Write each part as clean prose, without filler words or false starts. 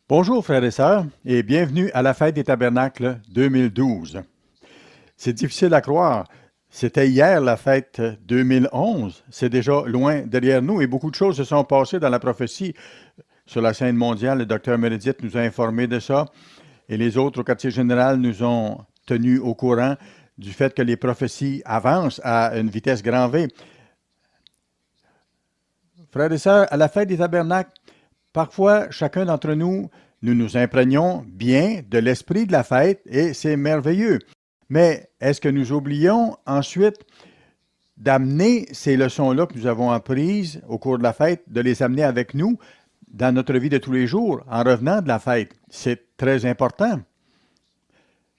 Bonjour frères et sœurs et bienvenue à la fête des tabernacles 2012. C'est difficile à croire. C'était hier la fête 2011. C'est déjà loin derrière nous et beaucoup de choses se sont passées dans la prophétie. Sur la scène mondiale, le docteur Meredith nous a informé de ça et les autres au quartier général nous ont tenus au courant du fait que les prophéties avancent à une vitesse grand V. Frères et sœurs, à la fête des tabernacles, parfois, chacun d'entre nous, nous nous imprégnons bien de l'esprit de la fête et c'est merveilleux. Mais est-ce que nous oublions ensuite d'amener ces leçons-là que nous avons apprises au cours de la fête, de les amener avec nous dans notre vie de tous les jours en revenant de la fête? C'est très important.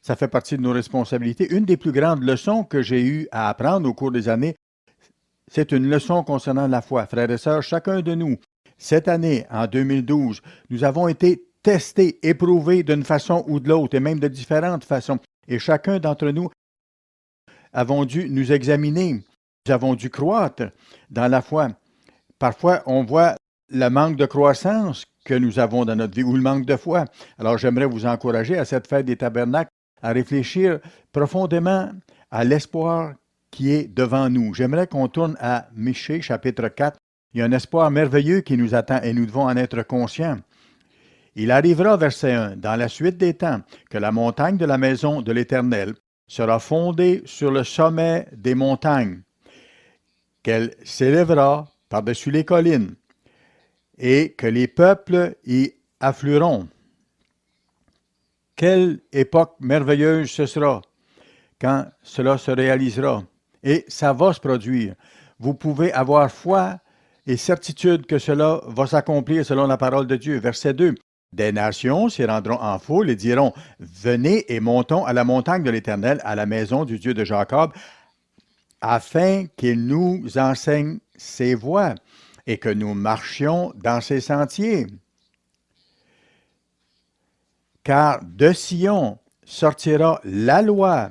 Ça fait partie de nos responsabilités. Une des plus grandes leçons que j'ai eu à apprendre au cours des années, c'est une leçon concernant la foi. Frères et sœurs, chacun de nous, cette année, en 2012, nous avons été testés, éprouvés d'une façon ou de l'autre, et même de différentes façons. Et chacun d'entre nous avons dû nous examiner. Nous avons dû croître dans la foi. Parfois, on voit le manque de croissance que nous avons dans notre vie ou le manque de foi. Alors, j'aimerais vous encourager à cette fête des tabernacles à réfléchir profondément à l'espoir qui est devant nous. J'aimerais qu'on tourne à Michée, chapitre 4. Il y a un espoir merveilleux qui nous attend et nous devons en être conscients. Il arrivera, verset 1, dans la suite des temps, que la montagne de la maison de l'Éternel sera fondée sur le sommet des montagnes, qu'elle s'élèvera par-dessus les collines, et que les peuples y afflueront. Quelle époque merveilleuse ce sera quand cela se réalisera. Et ça va se produire. Vous pouvez avoir foi et certitude que cela va s'accomplir selon la parole de Dieu. Verset 2. Des nations s'y rendront en foule et diront, venez et montons à la montagne de l'Éternel, à la maison du Dieu de Jacob, afin qu'il nous enseigne ses voies et que nous marchions dans ses sentiers. Car de Sion sortira la loi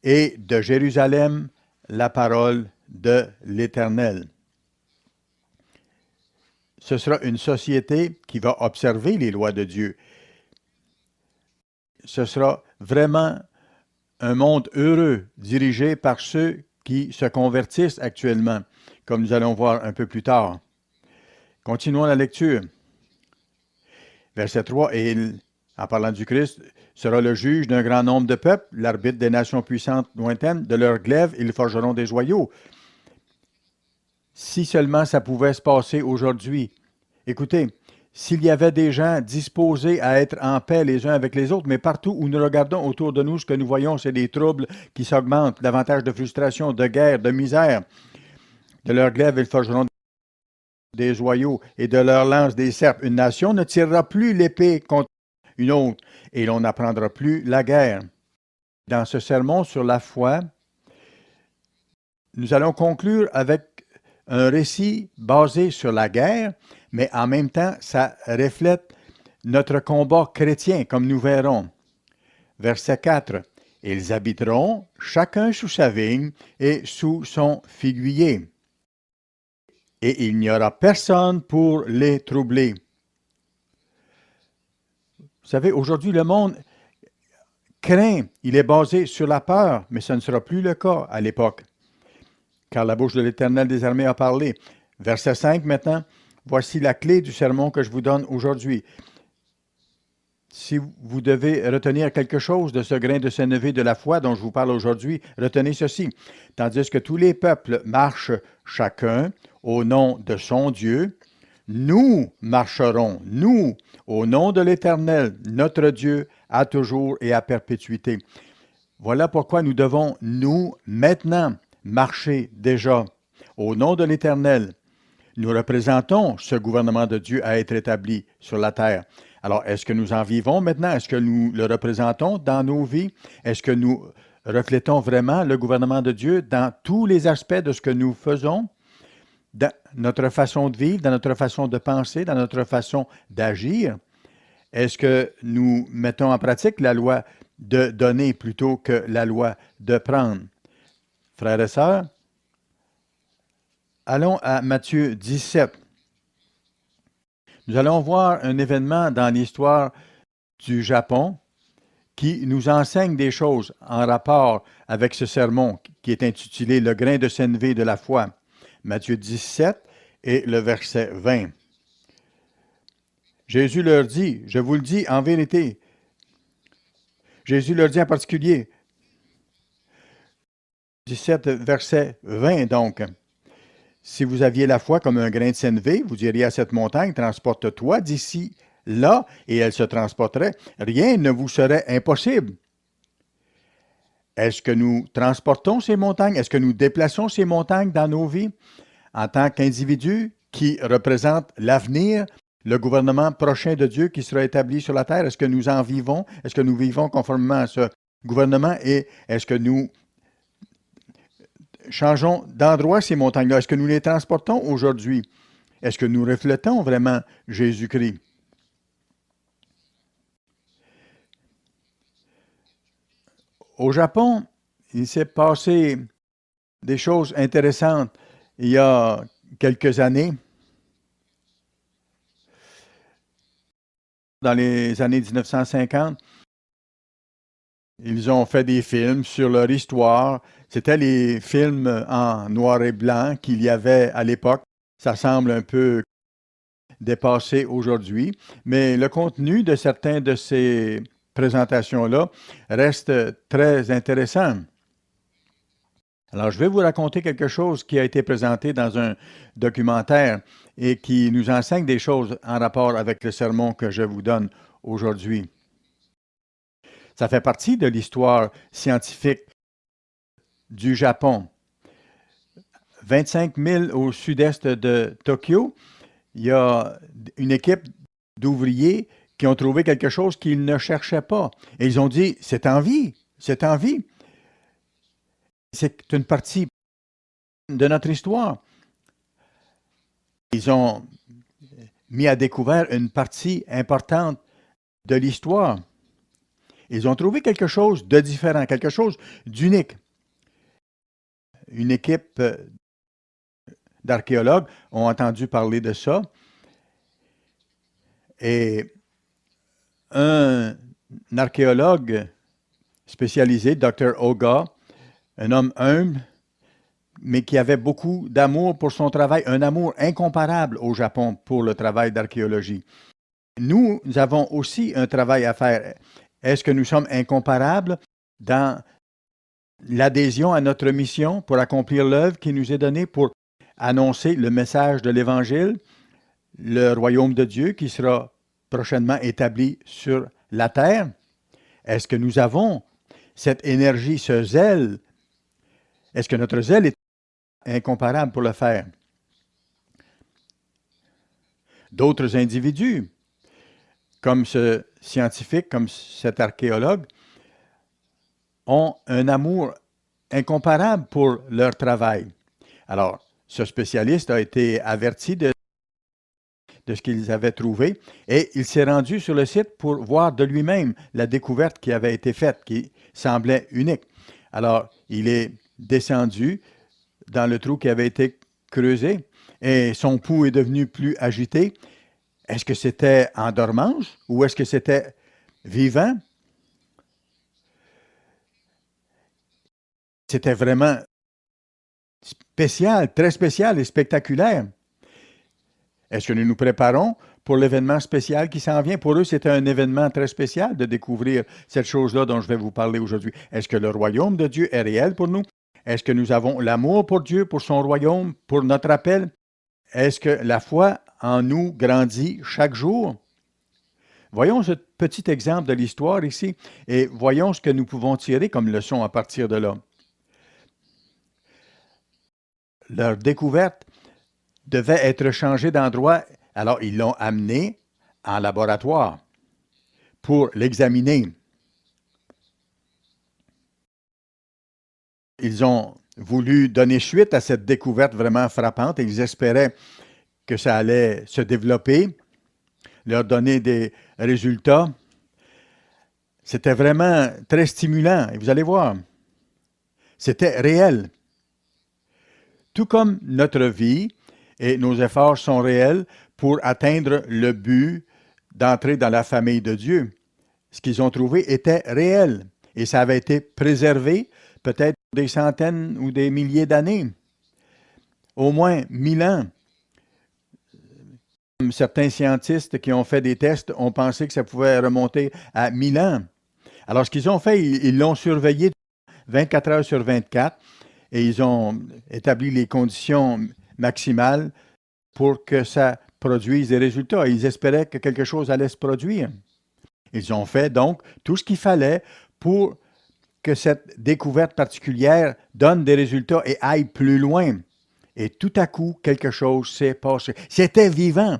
et de Jérusalem la parole de l'Éternel. Ce sera une société qui va observer les lois de Dieu. Ce sera vraiment un monde heureux dirigé par ceux qui se convertissent actuellement, comme nous allons voir un peu plus tard. Continuons la lecture. Verset 3, et il, en parlant du Christ, sera le juge d'un grand nombre de peuples, l'arbitre des nations puissantes lointaines, de leurs glaives, ils forgeront des joyaux. Si seulement ça pouvait se passer aujourd'hui. Écoutez, s'il y avait des gens disposés à être en paix les uns avec les autres, mais partout où nous regardons autour de nous, ce que nous voyons, c'est des troubles qui s'augmentent, davantage de frustration, de guerre, de misère. De leurs glaives, ils forgeront des joyaux et de leurs lances des serpes. Une nation ne tirera plus l'épée contre une autre et l'on n'apprendra plus la guerre. Dans ce sermon sur la foi, nous allons conclure avec un récit basé sur la guerre, mais en même temps, ça reflète notre combat chrétien, comme nous verrons. Verset 4. Ils habiteront chacun sous sa vigne et sous son figuier, et il n'y aura personne pour les troubler. Vous savez, aujourd'hui, le monde craint, il est basé sur la peur, mais ce ne sera plus le cas à l'époque. Car la bouche de l'Éternel des armées a parlé. Verset 5 maintenant. Voici la clé du sermon que je vous donne aujourd'hui. Si vous devez retenir quelque chose de ce grain de sénévé de la foi dont je vous parle aujourd'hui, retenez ceci. Tandis que tous les peuples marchent chacun au nom de son Dieu, nous marcherons, nous, au nom de l'Éternel, notre Dieu, à toujours et à perpétuité. Voilà pourquoi nous devons, nous, maintenant, marcher déjà au nom de l'Éternel. Nous représentons ce gouvernement de Dieu à être établi sur la terre. Alors, est-ce que nous en vivons maintenant? Est-ce que nous le représentons dans nos vies? Est-ce que nous reflétons vraiment le gouvernement de Dieu dans tous les aspects de ce que nous faisons? Dans notre façon de vivre, dans notre façon de penser, dans notre façon d'agir? Est-ce que nous mettons en pratique la loi de donner plutôt que la loi de prendre? Frères et sœurs, allons à Matthieu 17. Nous allons voir un événement dans l'histoire du Japon qui nous enseigne des choses en rapport avec ce sermon qui est intitulé Le grain de sénévé de la foi. Matthieu 17 et le verset 20. Jésus leur dit, je vous le dis en vérité, Jésus leur dit en particulier, 17 verset 20 donc, si vous aviez la foi comme un grain de sénévé, vous diriez à cette montagne, transporte-toi d'ici là, et elle se transporterait. Rien ne vous serait impossible. Est-ce que nous transportons ces montagnes? Est-ce que nous déplaçons ces montagnes dans nos vies en tant qu'individus qui représentent l'avenir, le gouvernement prochain de Dieu qui sera établi sur la terre? Est-ce que nous en vivons? Est-ce que nous vivons conformément à ce gouvernement? Et est-ce que nous changeons d'endroit ces montagnes-là? Est-ce que nous les transportons aujourd'hui? Est-ce que nous reflétons vraiment Jésus-Christ? Au Japon, il s'est passé des choses intéressantes il y a quelques années. Dans les années 1950, ils ont fait des films sur leur histoire. C'était les films en noir et blanc qu'il y avait à l'époque. Ça semble un peu dépassé aujourd'hui, mais le contenu de certaines de ces présentations-là reste très intéressant. Alors, je vais vous raconter quelque chose qui a été présenté dans un documentaire et qui nous enseigne des choses en rapport avec le sermon que je vous donne aujourd'hui. Ça fait partie de l'histoire scientifique du Japon. 25 000 au sud-est de Tokyo, il y a une équipe d'ouvriers qui ont trouvé quelque chose qu'ils ne cherchaient pas. Et ils ont dit, c'est en vie, c'est en vie. C'est une partie de notre histoire. Ils ont mis à découvert une partie importante de l'histoire. Ils ont trouvé quelque chose de différent, quelque chose d'unique. Une équipe d'archéologues ont entendu parler de ça. Et un archéologue spécialisé, Dr. Oga, un homme humble, mais qui avait beaucoup d'amour pour son travail, un amour incomparable au Japon pour le travail d'archéologie. Nous avons aussi un travail à faire. Est-ce que nous sommes incomparables dans l'adhésion à notre mission pour accomplir l'œuvre qui nous est donnée pour annoncer le message de l'Évangile, le royaume de Dieu qui sera prochainement établi sur la terre? Est-ce que nous avons cette énergie, ce zèle? Est-ce que notre zèle est incomparable pour le faire? D'autres individus, comme ce scientifique, comme cet archéologue, ont un amour incomparable pour leur travail. Alors, ce spécialiste a été averti de ce qu'ils avaient trouvé et il s'est rendu sur le site pour voir de lui-même la découverte qui avait été faite, qui semblait unique. Alors, il est descendu dans le trou qui avait été creusé et son pouls est devenu plus agité. Est-ce que c'était en dormance ou est-ce que c'était vivant? C'était vraiment spécial, très spécial et spectaculaire. Est-ce que nous nous préparons pour l'événement spécial qui s'en vient? Pour eux, c'était un événement très spécial de découvrir cette chose-là dont je vais vous parler aujourd'hui. Est-ce que le royaume de Dieu est réel pour nous? Est-ce que nous avons l'amour pour Dieu, pour son royaume, pour notre appel? Est-ce que la foi en nous grandit chaque jour? Voyons ce petit exemple de l'histoire ici et voyons ce que nous pouvons tirer comme leçon à partir de là. Leur découverte devait être changée d'endroit, alors ils l'ont amené en laboratoire pour l'examiner. Ils ont voulu donner suite à cette découverte vraiment frappante et ils espéraient que ça allait se développer, leur donner des résultats. C'était vraiment très stimulant et vous allez voir, c'était réel. Tout comme notre vie et nos efforts sont réels pour atteindre le but d'entrer dans la famille de Dieu. Ce qu'ils ont trouvé était réel et ça avait été préservé peut-être des centaines ou des milliers d'années, au moins 1000 ans. Certains scientistes qui ont fait des tests ont pensé que ça pouvait remonter à 1000 ans. Alors, ce qu'ils ont fait, ils l'ont surveillé 24 heures sur 24 et ils ont établi les conditions maximales pour que ça produise des résultats. Ils espéraient que quelque chose allait se produire. Ils ont fait donc tout ce qu'il fallait pour que cette découverte particulière donne des résultats et aille plus loin. Et tout à coup, quelque chose s'est passé. C'était vivant.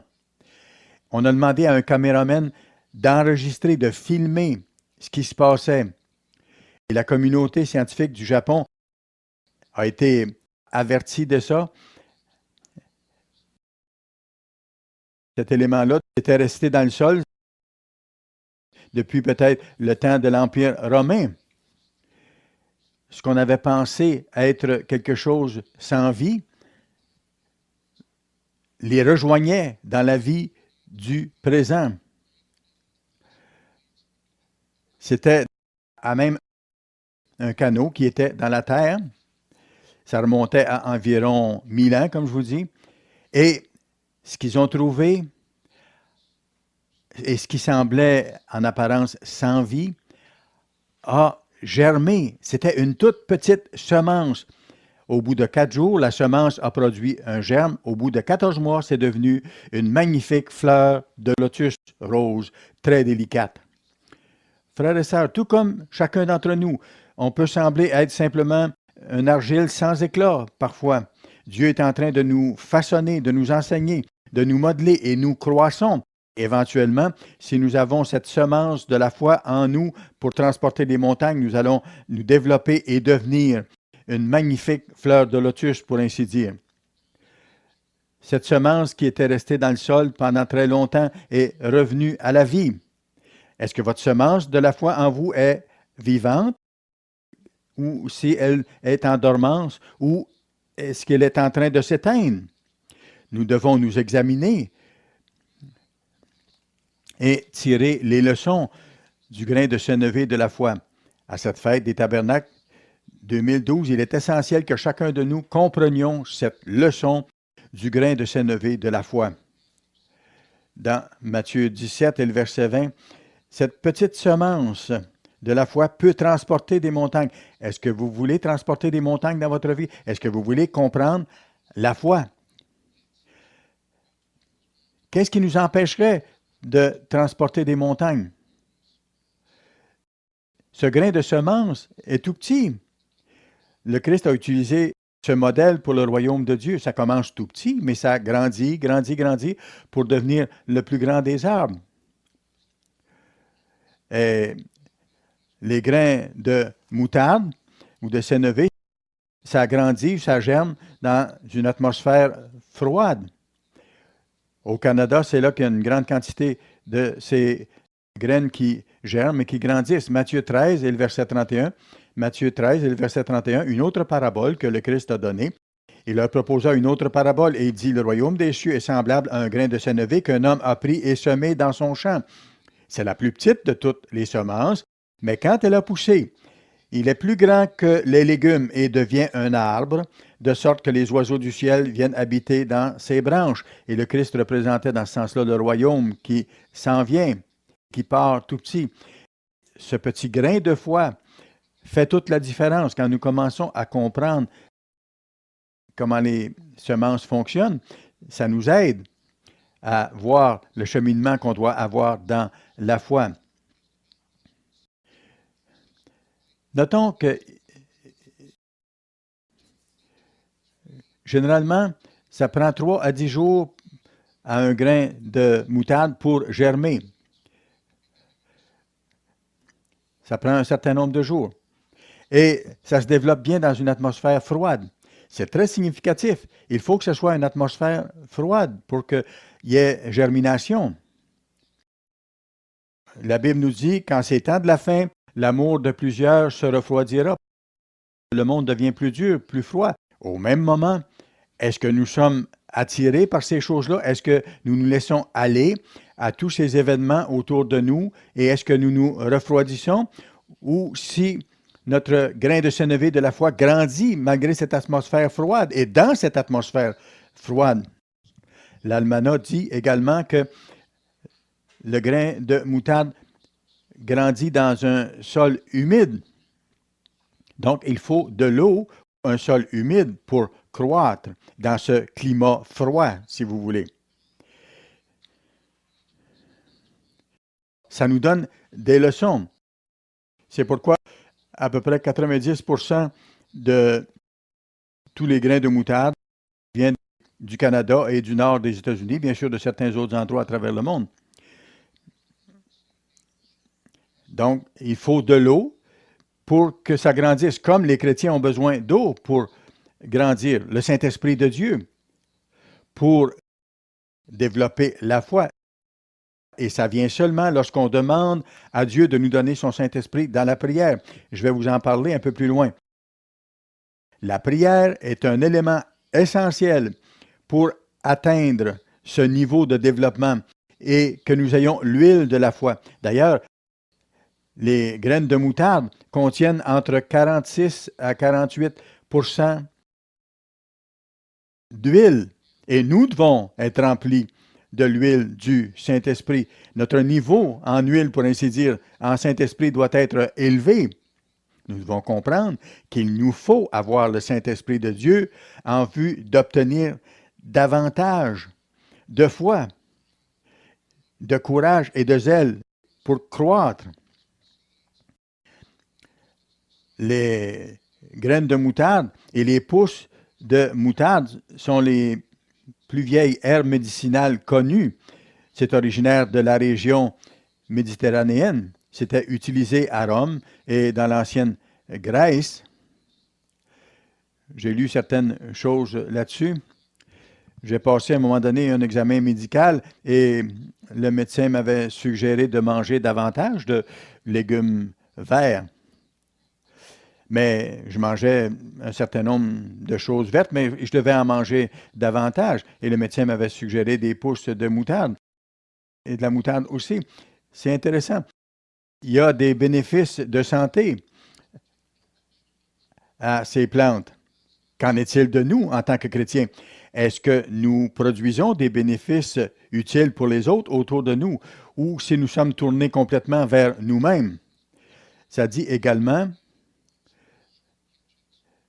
On a demandé à un caméraman d'enregistrer, de filmer ce qui se passait. Et la communauté scientifique du Japon a été avertie de ça. Cet élément-là était resté dans le sol depuis peut-être le temps de l'Empire romain. Ce qu'on avait pensé être quelque chose sans vie les rejoignait dans la vie du présent. C'était à même un canot qui était dans la terre. Ça remontait à environ 1000 ans, comme je vous dis. Et ce qu'ils ont trouvé, et ce qui semblait en apparence sans vie, a germé. C'était une toute petite semence. Au bout de 4 jours, la semence a produit un germe. Au bout de 14 mois, c'est devenu une magnifique fleur de lotus rose, très délicate. Frères et sœurs, tout comme chacun d'entre nous, on peut sembler être simplement un argile sans éclat parfois. Dieu est en train de nous façonner, de nous enseigner, de nous modeler et nous croissons. Éventuellement, si nous avons cette semence de la foi en nous pour transporter des montagnes, nous allons nous développer et devenir une magnifique fleur de lotus, pour ainsi dire. Cette semence qui était restée dans le sol pendant très longtemps est revenue à la vie. Est-ce que votre semence de la foi en vous est vivante ou si elle est en dormance ou est-ce qu'elle est en train de s'éteindre? Nous devons nous examiner et tirer les leçons du grain de sénévé de la foi. À cette fête des tabernacles 2012, il est essentiel que chacun de nous comprenions cette leçon du grain de sénévé de la foi. Dans Matthieu 17 et le verset 20, cette petite semence de la foi peut transporter des montagnes. Est-ce que vous voulez transporter des montagnes dans votre vie? Est-ce que vous voulez comprendre la foi? Qu'est-ce qui nous empêcherait de transporter des montagnes? Ce grain de semence est tout petit. Le Christ a utilisé ce modèle pour le royaume de Dieu. Ça commence tout petit, mais ça grandit, grandit, grandit pour devenir le plus grand des arbres. Et les grains de moutarde ou de sénévé, ça grandit, ça germe dans une atmosphère froide. Au Canada, c'est là qu'il y a une grande quantité de ces graines qui germent et qui grandissent. Matthieu 13 et le verset 31. Matthieu 13 et le verset 31, une autre parabole que le Christ a donnée. Il leur proposa une autre parabole et il dit, « Le royaume des cieux est semblable à un grain de sénévé qu'un homme a pris et semé dans son champ. C'est la plus petite de toutes les semences, mais quand elle a poussé, il est plus grand que les légumes et devient un arbre, de sorte que les oiseaux du ciel viennent habiter dans ses branches. » Et le Christ représentait dans ce sens-là le royaume qui s'en vient, qui part tout petit. Ce petit grain de foi fait toute la différence quand nous commençons à comprendre comment les semences fonctionnent. Ça nous aide à voir le cheminement qu'on doit avoir dans la foi. Notons que généralement, ça prend 3 à 10 jours à un grain de moutarde pour germer. Ça prend un certain nombre de jours. Et ça se développe bien dans une atmosphère froide. C'est très significatif. Il faut que ce soit une atmosphère froide pour qu'il y ait germination. La Bible nous dit, quand c'est temps de la fin, l'amour de plusieurs se refroidira. Le monde devient plus dur, plus froid. Au même moment, est-ce que nous sommes attirés par ces choses-là? Est-ce que nous nous laissons aller à tous ces événements autour de nous et est-ce que nous nous refroidissons? Ou si notre grain de sénévé de la foi grandit malgré cette atmosphère froide et dans cette atmosphère froide? L'Almanach dit également que le grain de moutarde grandit dans un sol humide. Donc, il faut de l'eau, un sol humide pour croître dans ce climat froid, si vous voulez. Ça nous donne des leçons. C'est pourquoi à peu près 90% de tous les grains de moutarde viennent du Canada et du nord des États-Unis, bien sûr de certains autres endroits à travers le monde. Donc, il faut de l'eau pour que ça grandisse, comme les chrétiens ont besoin d'eau pour grandir, le Saint-Esprit de Dieu, pour développer la foi. Et ça vient seulement lorsqu'on demande à Dieu de nous donner son Saint-Esprit dans la prière. Je vais vous en parler un peu plus loin. La prière est un élément essentiel pour atteindre ce niveau de développement et que nous ayons l'huile de la foi. D'ailleurs, les graines de moutarde contiennent entre 46 à 48 d'huile et nous devons être remplis de l'huile du Saint-Esprit. Notre niveau en huile, pour ainsi dire, en Saint-Esprit doit être élevé. Nous devons comprendre qu'il nous faut avoir le Saint-Esprit de Dieu en vue d'obtenir davantage de foi, de courage et de zèle pour croître. Les graines de moutarde et les pousses de moutarde sont les plus vieilles herbes médicinales connues. C'est originaire de la région méditerranéenne. C'était utilisé à Rome et dans l'ancienne Grèce. J'ai lu certaines choses là-dessus. J'ai passé à un moment donné un examen médical et le médecin m'avait suggéré de manger davantage de légumes verts. Mais je mangeais un certain nombre de choses vertes, mais je devais en manger davantage. Et le médecin m'avait suggéré des pousses de moutarde et de la moutarde aussi. C'est intéressant. Il y a des bénéfices de santé à ces plantes. Qu'en est-il de nous en tant que chrétiens? Est-ce que nous produisons des bénéfices utiles pour les autres autour de nous ou si nous sommes tournés complètement vers nous-mêmes? Ça dit également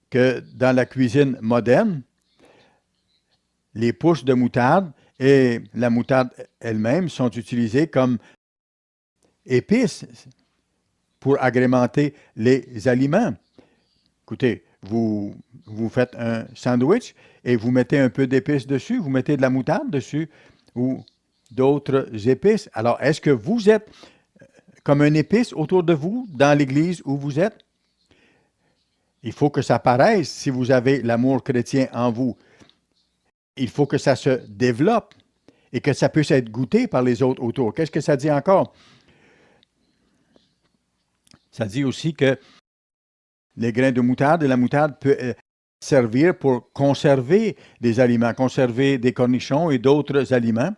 que dans la cuisine moderne, les pousses de moutarde et la moutarde elle-même sont utilisées comme épices pour agrémenter les aliments. Écoutez, vous faites un sandwich et vous mettez un peu d'épices dessus, vous mettez de la moutarde dessus ou d'autres épices. Alors, est-ce que vous êtes comme une épice autour de vous dans l'église où vous êtes? Il faut que ça paraisse si vous avez l'amour chrétien en vous. Il faut que ça se développe et que ça puisse être goûté par les autres autour. Qu'est-ce que ça dit encore? Ça dit aussi que les grains de moutarde et la moutarde peut servir pour conserver des aliments, conserver des cornichons et d'autres aliments.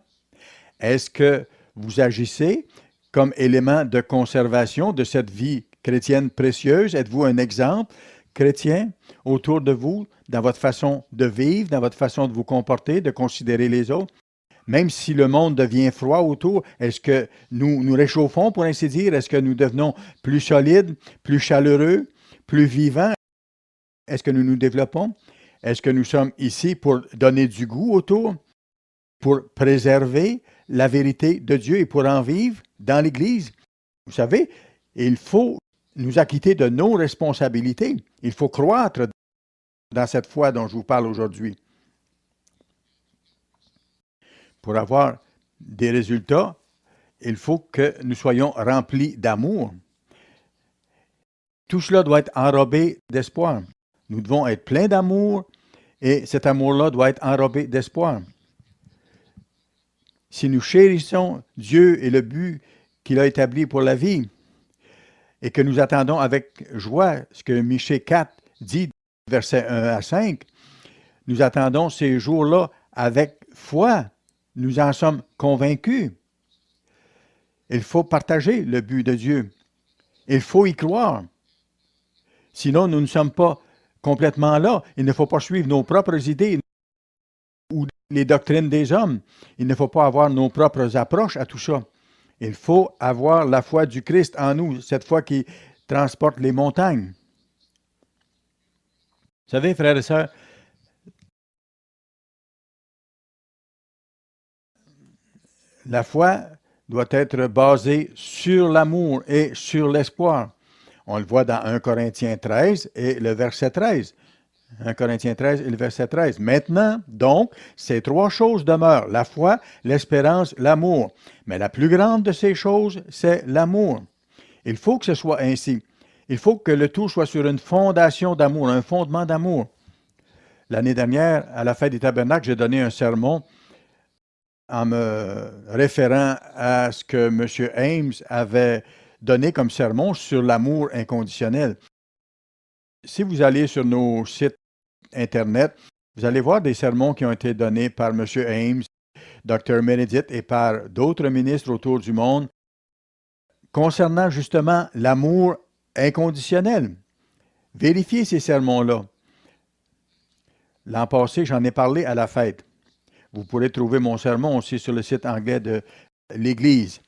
Est-ce que vous agissez comme élément de conservation de cette vie chrétienne précieuse? Êtes-vous un exemple chrétien autour de vous, dans votre façon de vivre, dans votre façon de vous comporter, de considérer les autres? Même si le monde devient froid autour, est-ce que nous nous réchauffons, pour ainsi dire? Est-ce que nous devenons plus solides, plus chaleureux, plus vivants? Est-ce que nous nous développons? Est-ce que nous sommes ici pour donner du goût autour, pour préserver la vérité de Dieu et pour en vivre dans l'Église? Vous savez, il faut nous acquitter de nos responsabilités. Il faut croître dans cette foi dont je vous parle aujourd'hui. Pour avoir des résultats, il faut que nous soyons remplis d'amour. Tout cela doit être enrobé d'espoir. Nous devons être pleins d'amour et cet amour-là doit être enrobé d'espoir. Si nous chérissons Dieu et le but qu'il a établi pour la vie et que nous attendons avec joie ce que Michée 4 dit, versets 1 à 5, nous attendons ces jours-là avec foi. Nous en sommes convaincus. Il faut partager le but de Dieu. Il faut y croire. Sinon, nous ne sommes pas complètement là. Il ne faut pas suivre nos propres idées ou les doctrines des hommes. Il ne faut pas avoir nos propres approches à tout ça. Il faut avoir la foi du Christ en nous, cette foi qui transporte les montagnes. Vous savez, frères et sœurs, la foi doit être basée sur l'amour et sur l'espoir. On le voit dans 1 Corinthiens 13 et le verset 13. 1 Corinthiens 13 et le verset 13. Maintenant, donc, ces trois choses demeurent, la foi, l'espérance, l'amour. Mais la plus grande de ces choses, c'est l'amour. Il faut que ce soit ainsi. Il faut que le tout soit sur une fondation d'amour, un fondement d'amour. L'année dernière, à la fête des tabernacles, j'ai donné un sermon en me référant à ce que M. Ames avait donné comme sermon sur l'amour inconditionnel. Si vous allez sur nos sites Internet, vous allez voir des sermons qui ont été donnés par M. Ames, Dr. Meredith et par d'autres ministres autour du monde concernant justement l'amour inconditionnel. Vérifiez ces sermons-là. L'an passé, j'en ai parlé à la fête. Vous pourrez trouver mon sermon aussi sur le site anglais de l'Église.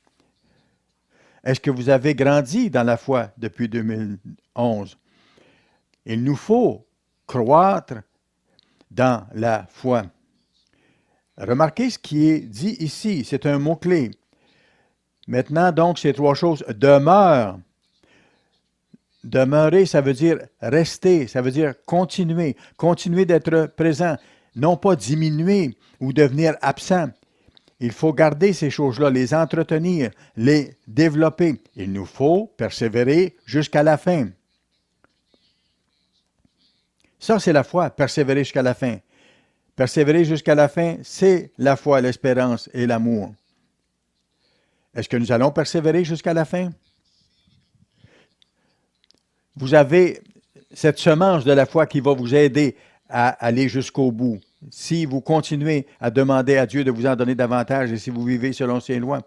Est-ce que vous avez grandi dans la foi depuis 2011? Il nous faut croître dans la foi. Remarquez ce qui est dit ici, c'est un mot-clé. Maintenant, donc, ces trois choses demeurent. Demeurer, ça veut dire rester, ça veut dire continuer, continuer d'être présent, non pas diminuer ou devenir absent. Il faut garder ces choses-là, les entretenir, les développer. Il nous faut persévérer jusqu'à la fin. Ça, c'est la foi, persévérer jusqu'à la fin. Persévérer jusqu'à la fin, c'est la foi, l'espérance et l'amour. Est-ce que nous allons persévérer jusqu'à la fin? Vous avez cette semence de la foi qui va vous aider à aller jusqu'au bout. Si vous continuez à demander à Dieu de vous en donner davantage et si vous vivez selon ses lois.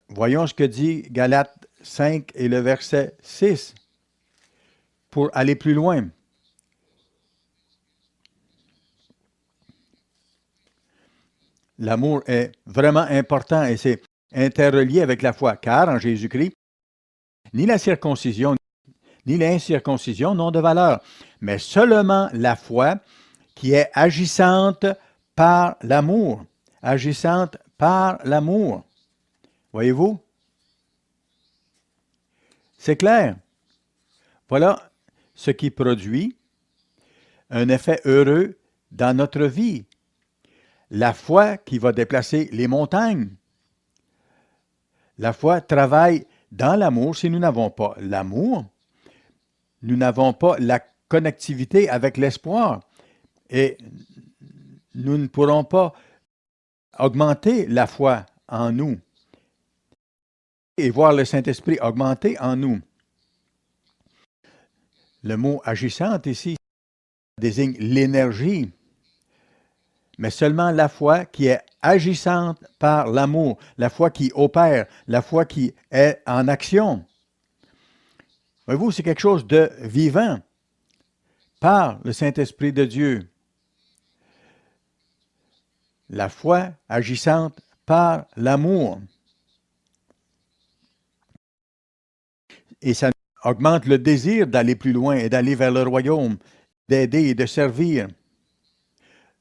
Voyons ce que dit Galates 5 et le verset 6 pour aller plus loin. L'amour est vraiment important et c'est interrelié avec la foi, car en Jésus-Christ, ni la circoncision ni l'incirconcision n'ont de valeur, mais seulement la foi qui est agissante par l'amour. Agissante par l'amour. Voyez-vous? C'est clair. Voilà ce qui produit un effet heureux dans notre vie. La foi qui va déplacer les montagnes. La foi travaille dans l'amour. Si nous n'avons pas l'amour, nous n'avons pas la connectivité avec l'espoir et nous ne pourrons pas augmenter la foi en nous et voir le Saint-Esprit augmenter en nous. Le mot agissante ici désigne l'énergie, mais seulement la foi qui est agissante par l'amour, la foi qui opère, la foi qui est en action. Voyez-vous, c'est quelque chose de vivant par le Saint-Esprit de Dieu. La foi agissante par l'amour. Et ça augmente le désir d'aller plus loin et d'aller vers le royaume, d'aider et de servir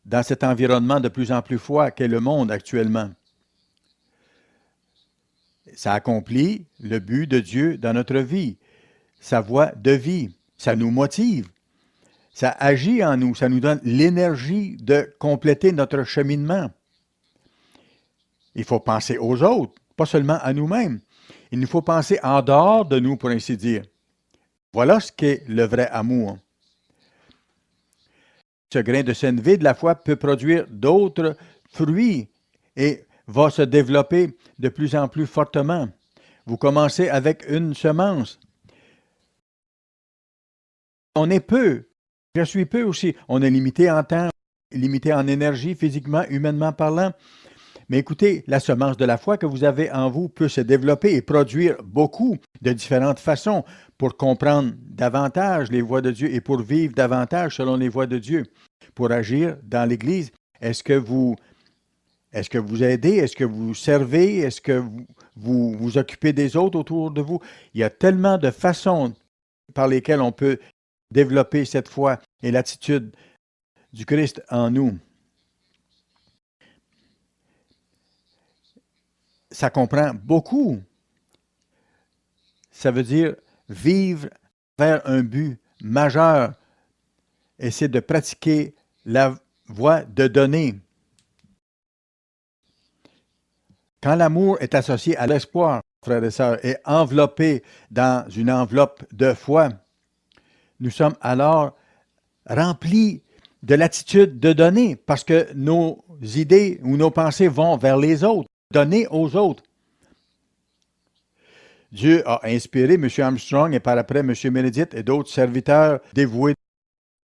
dans cet environnement de plus en plus froid qu'est le monde actuellement. Ça accomplit le but de Dieu dans notre vie, sa voie de vie. Ça nous motive. Ça agit en nous. Ça nous donne l'énergie de compléter notre cheminement. Il faut penser aux autres, pas seulement à nous-mêmes. Il nous faut penser en dehors de nous, pour ainsi dire. Voilà ce qu'est le vrai amour. Ce grain de sénévé de la foi peut produire d'autres fruits et va se développer de plus en plus fortement. Vous commencez avec une semence. On est peu. Je suis peu aussi. On est limité en temps limité en énergie, physiquement, humainement parlant. Mais écoutez, la semence de la foi que vous avez en vous peut se développer et produire beaucoup de différentes façons pour comprendre davantage les voies de Dieu et pour vivre davantage selon les voies de Dieu, pour agir dans l'Église. Est-ce que vous aidez? Est-ce que vous servez? Est-ce que vous occupez des autres autour de vous? Il y a tellement de façons par lesquelles on peut développer cette foi et l'attitude du Christ en nous. Ça comprend beaucoup. Ça veut dire vivre vers un but majeur et c'est de pratiquer la voie de donner. Quand l'amour est associé à l'espoir, frères et sœurs, et enveloppé dans une enveloppe de foi, nous sommes alors remplis de l'attitude de donner parce que nos idées ou nos pensées vont vers les autres, donner aux autres. Dieu a inspiré M. Armstrong et par après M. Meredith et d'autres serviteurs dévoués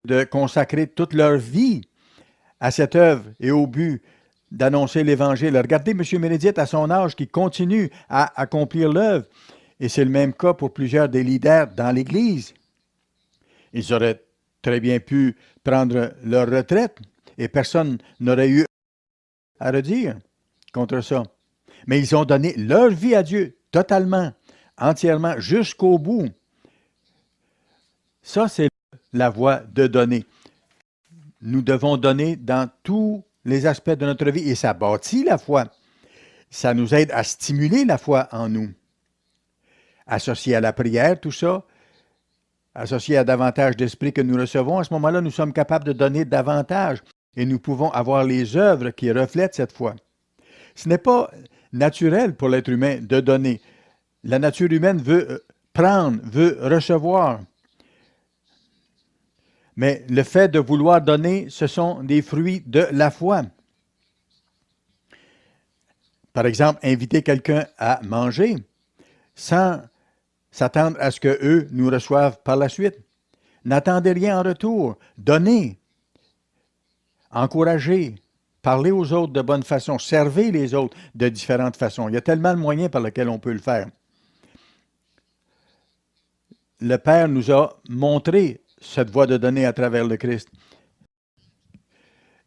de consacrer toute leur vie à cette œuvre et au but d'annoncer l'Évangile. Regardez M. Meredith à son âge qui continue à accomplir l'œuvre. Et c'est le même cas pour plusieurs des leaders dans l'Église. Ils auraient très bien pu prendre leur retraite et personne n'aurait eu à redire contre ça. Mais ils ont donné leur vie à Dieu totalement, entièrement, jusqu'au bout. Ça, c'est la voie de donner. Nous devons donner dans tous les aspects de notre vie et ça bâtit la foi. Ça nous aide à stimuler la foi en nous. Associé à la prière, tout ça, associé à davantage d'esprit que nous recevons, à ce moment-là, nous sommes capables de donner davantage et nous pouvons avoir les œuvres qui reflètent cette foi. Ce n'est pas naturel pour l'être humain de donner. La nature humaine veut prendre, veut recevoir. Mais le fait de vouloir donner, ce sont des fruits de la foi. Par exemple, inviter quelqu'un à manger sans s'attendre à ce qu'eux nous reçoivent par la suite. N'attendez rien en retour. Donnez. Encouragez. Parlez aux autres de bonne façon. Servez les autres de différentes façons. Il y a tellement de moyens par lesquels on peut le faire. Le Père nous a montré cette voie de donner à travers le Christ.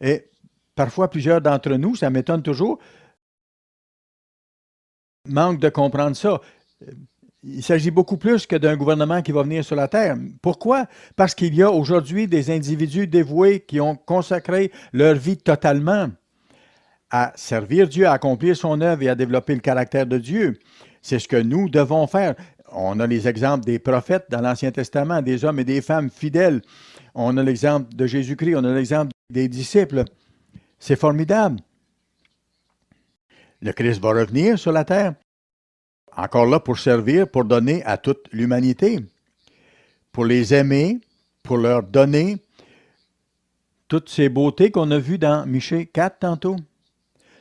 Et parfois, plusieurs d'entre nous, ça m'étonne toujours, manquent de comprendre ça. Il s'agit beaucoup plus que d'un gouvernement qui va venir sur la terre. Pourquoi? Parce qu'il y a aujourd'hui des individus dévoués qui ont consacré leur vie totalement à servir Dieu, à accomplir son œuvre et à développer le caractère de Dieu. C'est ce que nous devons faire. On a les exemples des prophètes dans l'Ancien Testament, des hommes et des femmes fidèles. On a l'exemple de Jésus-Christ, on a l'exemple des disciples. C'est formidable. Le Christ va revenir sur la terre, encore là pour servir, pour donner à toute l'humanité, pour les aimer, pour leur donner toutes ces beautés qu'on a vues dans Michée 4 tantôt.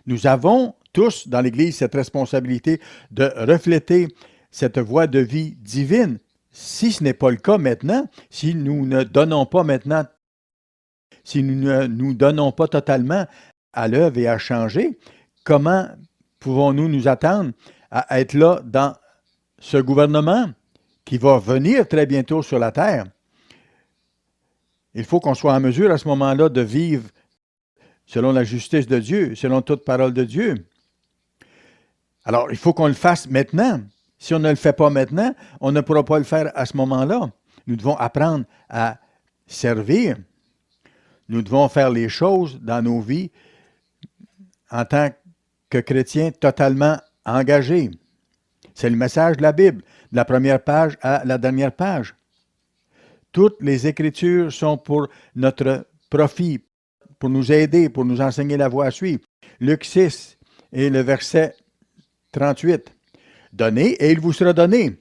Nous avons tous dans l'Église cette responsabilité de refléter cette voie de vie divine. Si ce n'est pas le cas maintenant, si nous ne donnons pas maintenant, si nous ne nous donnons pas totalement à l'œuvre et à changer, comment pouvons-nous nous attendre à être là dans ce gouvernement qui va venir très bientôt sur la terre? Il faut qu'on soit en mesure à ce moment-là de vivre selon la justice de Dieu, selon toute parole de Dieu. Alors, il faut qu'on le fasse maintenant. Si on ne le fait pas maintenant, on ne pourra pas le faire à ce moment-là. Nous devons apprendre à servir. Nous devons faire les choses dans nos vies en tant que chrétiens totalement engagés. C'est le message de la Bible, de la première page à la dernière page. Toutes les Écritures sont pour notre profit, pour nous aider, pour nous enseigner la voie à suivre. Luc 6 et le verset 38. Donnez et il vous sera donné.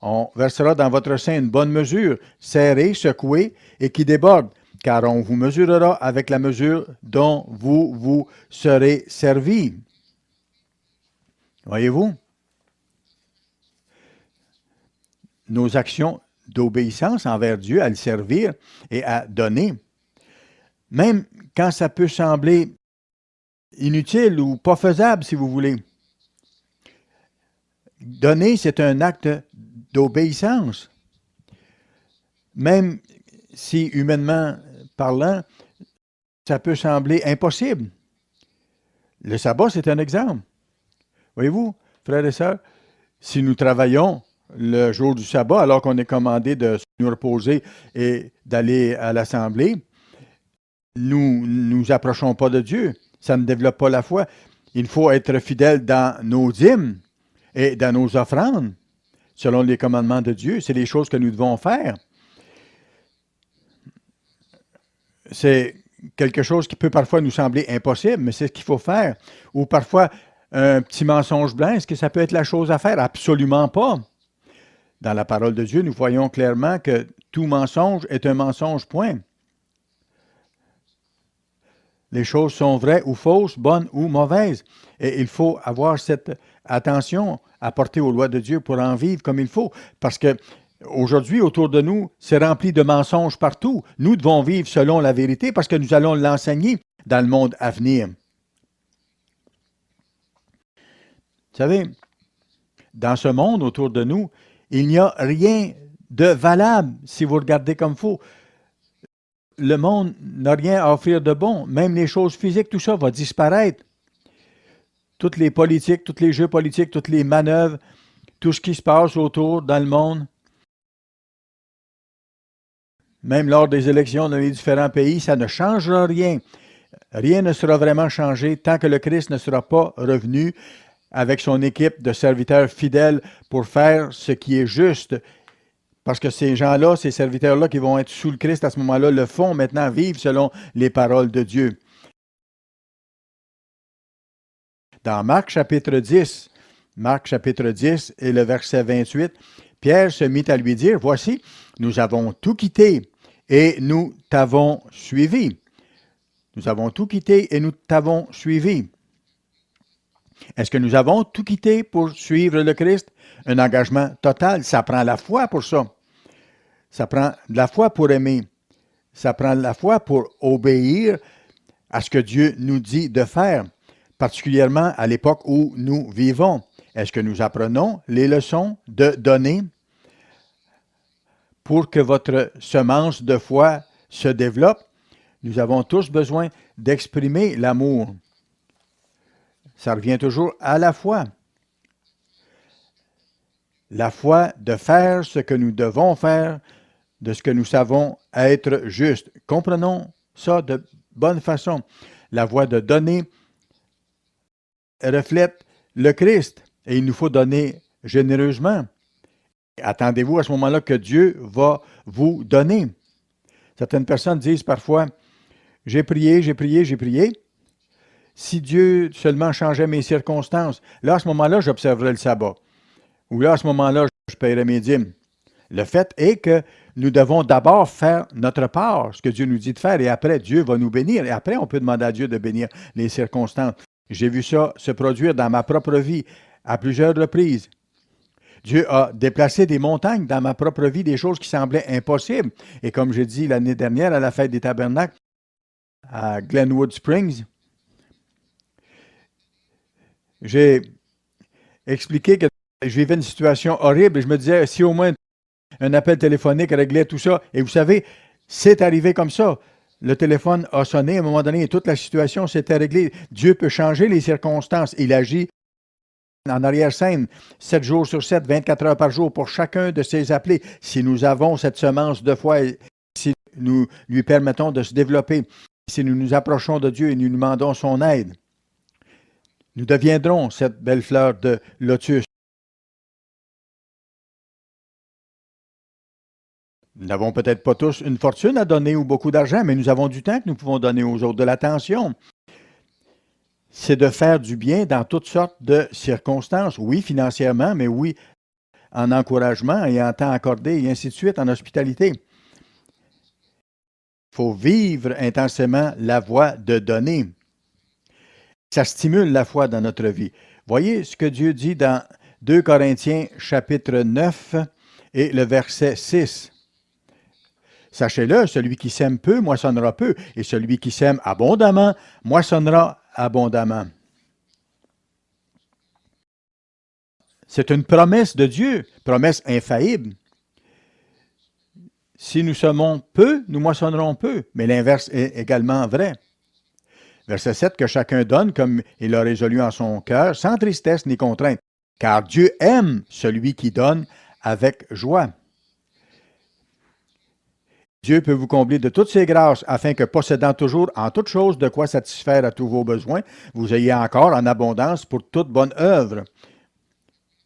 On versera dans votre sein une bonne mesure, serrée, secouée et qui déborde, car on vous mesurera avec la mesure dont vous vous serez servi. Voyez-vous? Nos actions d'obéissance envers Dieu, à le servir et à donner, même quand ça peut sembler inutile ou pas faisable, si vous voulez. Donner, c'est un acte d'obéissance. Même si, humainement parlant, ça peut sembler impossible. Le sabbat, c'est un exemple. Voyez-vous, frères et sœurs, si nous travaillons le jour du sabbat, alors qu'on est commandé de nous reposer et d'aller à l'assemblée, nous ne nous approchons pas de Dieu. Ça ne développe pas la foi. Il faut être fidèle dans nos dîmes et dans nos offrandes, selon les commandements de Dieu. C'est les choses que nous devons faire. C'est quelque chose qui peut parfois nous sembler impossible, mais c'est ce qu'il faut faire. Ou parfois, un petit mensonge blanc, est-ce que ça peut être la chose à faire? Absolument pas. Dans la parole de Dieu, nous voyons clairement que tout mensonge est un mensonge, point. Les choses sont vraies ou fausses, bonnes ou mauvaises. Et il faut avoir cette attention à porter aux lois de Dieu pour en vivre comme il faut. Parce que aujourd'hui, autour de nous, c'est rempli de mensonges partout. Nous devons vivre selon la vérité parce que nous allons l'enseigner dans le monde à venir. Vous savez, dans ce monde autour de nous, il n'y a rien de valable si vous regardez comme il faut. Le monde n'a rien à offrir de bon. Même les choses physiques, tout ça va disparaître. Toutes les politiques, tous les jeux politiques, toutes les manœuvres, tout ce qui se passe autour dans le monde, même lors des élections dans les différents pays, ça ne changera rien. Rien ne sera vraiment changé tant que le Christ ne sera pas revenu avec son équipe de serviteurs fidèles pour faire ce qui est juste. Parce que ces gens-là, ces serviteurs-là qui vont être sous le Christ à ce moment-là, le font maintenant vivre selon les paroles de Dieu. Dans Marc chapitre 10 et le verset 28, Pierre se mit à lui dire, « Voici, nous avons tout quitté et nous t'avons suivi. » Nous avons tout quitté et nous t'avons suivi. Est-ce que nous avons tout quitté pour suivre le Christ? Un engagement total. Ça prend la foi pour ça. Ça prend de la foi pour aimer. Ça prend de la foi pour obéir à ce que Dieu nous dit de faire, particulièrement à l'époque où nous vivons. Est-ce que nous apprenons les leçons de donner pour que votre semence de foi se développe? Nous avons tous besoin d'exprimer l'amour. Ça revient toujours à la foi. La foi de faire ce que nous devons faire, de ce que nous savons être juste. Comprenons ça de bonne façon. La voie de donner reflète le Christ et il nous faut donner généreusement. Attendez-vous à ce moment-là que Dieu va vous donner. Certaines personnes disent parfois, j'ai prié, j'ai prié, j'ai prié. Si Dieu seulement changeait mes circonstances, là, à ce moment-là, j'observerais le sabbat. Ou là, à ce moment-là, je paierais mes dîmes. Le fait est que nous devons d'abord faire notre part, ce que Dieu nous dit de faire, et après, Dieu va nous bénir. Et après, on peut demander à Dieu de bénir les circonstances. J'ai vu ça se produire dans ma propre vie à plusieurs reprises. Dieu a déplacé des montagnes dans ma propre vie, des choses qui semblaient impossibles. Et comme j'ai dit l'année dernière à la fête des tabernacles à Glenwood Springs, j'ai expliqué que je vivais une situation horrible et je me disais, si au moins un appel téléphonique réglait tout ça, et vous savez, c'est arrivé comme ça. Le téléphone a sonné à un moment donné et toute la situation s'était réglée. Dieu peut changer les circonstances. Il agit en arrière-scène, 7 jours sur 7, 24 heures par jour pour chacun de ses appelés. Si nous avons cette semence de foi, si nous lui permettons de se développer, si nous nous approchons de Dieu et nous lui demandons son aide, nous deviendrons cette belle fleur de lotus. Nous n'avons peut-être pas tous une fortune à donner ou beaucoup d'argent, mais nous avons du temps que nous pouvons donner aux autres, de l'attention. C'est de faire du bien dans toutes sortes de circonstances. Oui, financièrement, mais oui, en encouragement et en temps accordé et ainsi de suite, en hospitalité. Il faut vivre intensément la voie de donner. Ça stimule la foi dans notre vie. Voyez ce que Dieu dit dans 2 Corinthiens chapitre 9 et le verset 6. Sachez-le, celui qui sème peu moissonnera peu, et celui qui sème abondamment moissonnera abondamment. C'est une promesse de Dieu, promesse infaillible. Si nous semons peu, nous moissonnerons peu, mais l'inverse est également vrai. Verset 7, que chacun donne comme il l'a résolu en son cœur, sans tristesse ni contrainte, car Dieu aime celui qui donne avec joie. Dieu peut vous combler de toutes ses grâces, afin que, possédant toujours en toutes choses de quoi satisfaire à tous vos besoins, vous ayez encore en abondance pour toute bonne œuvre.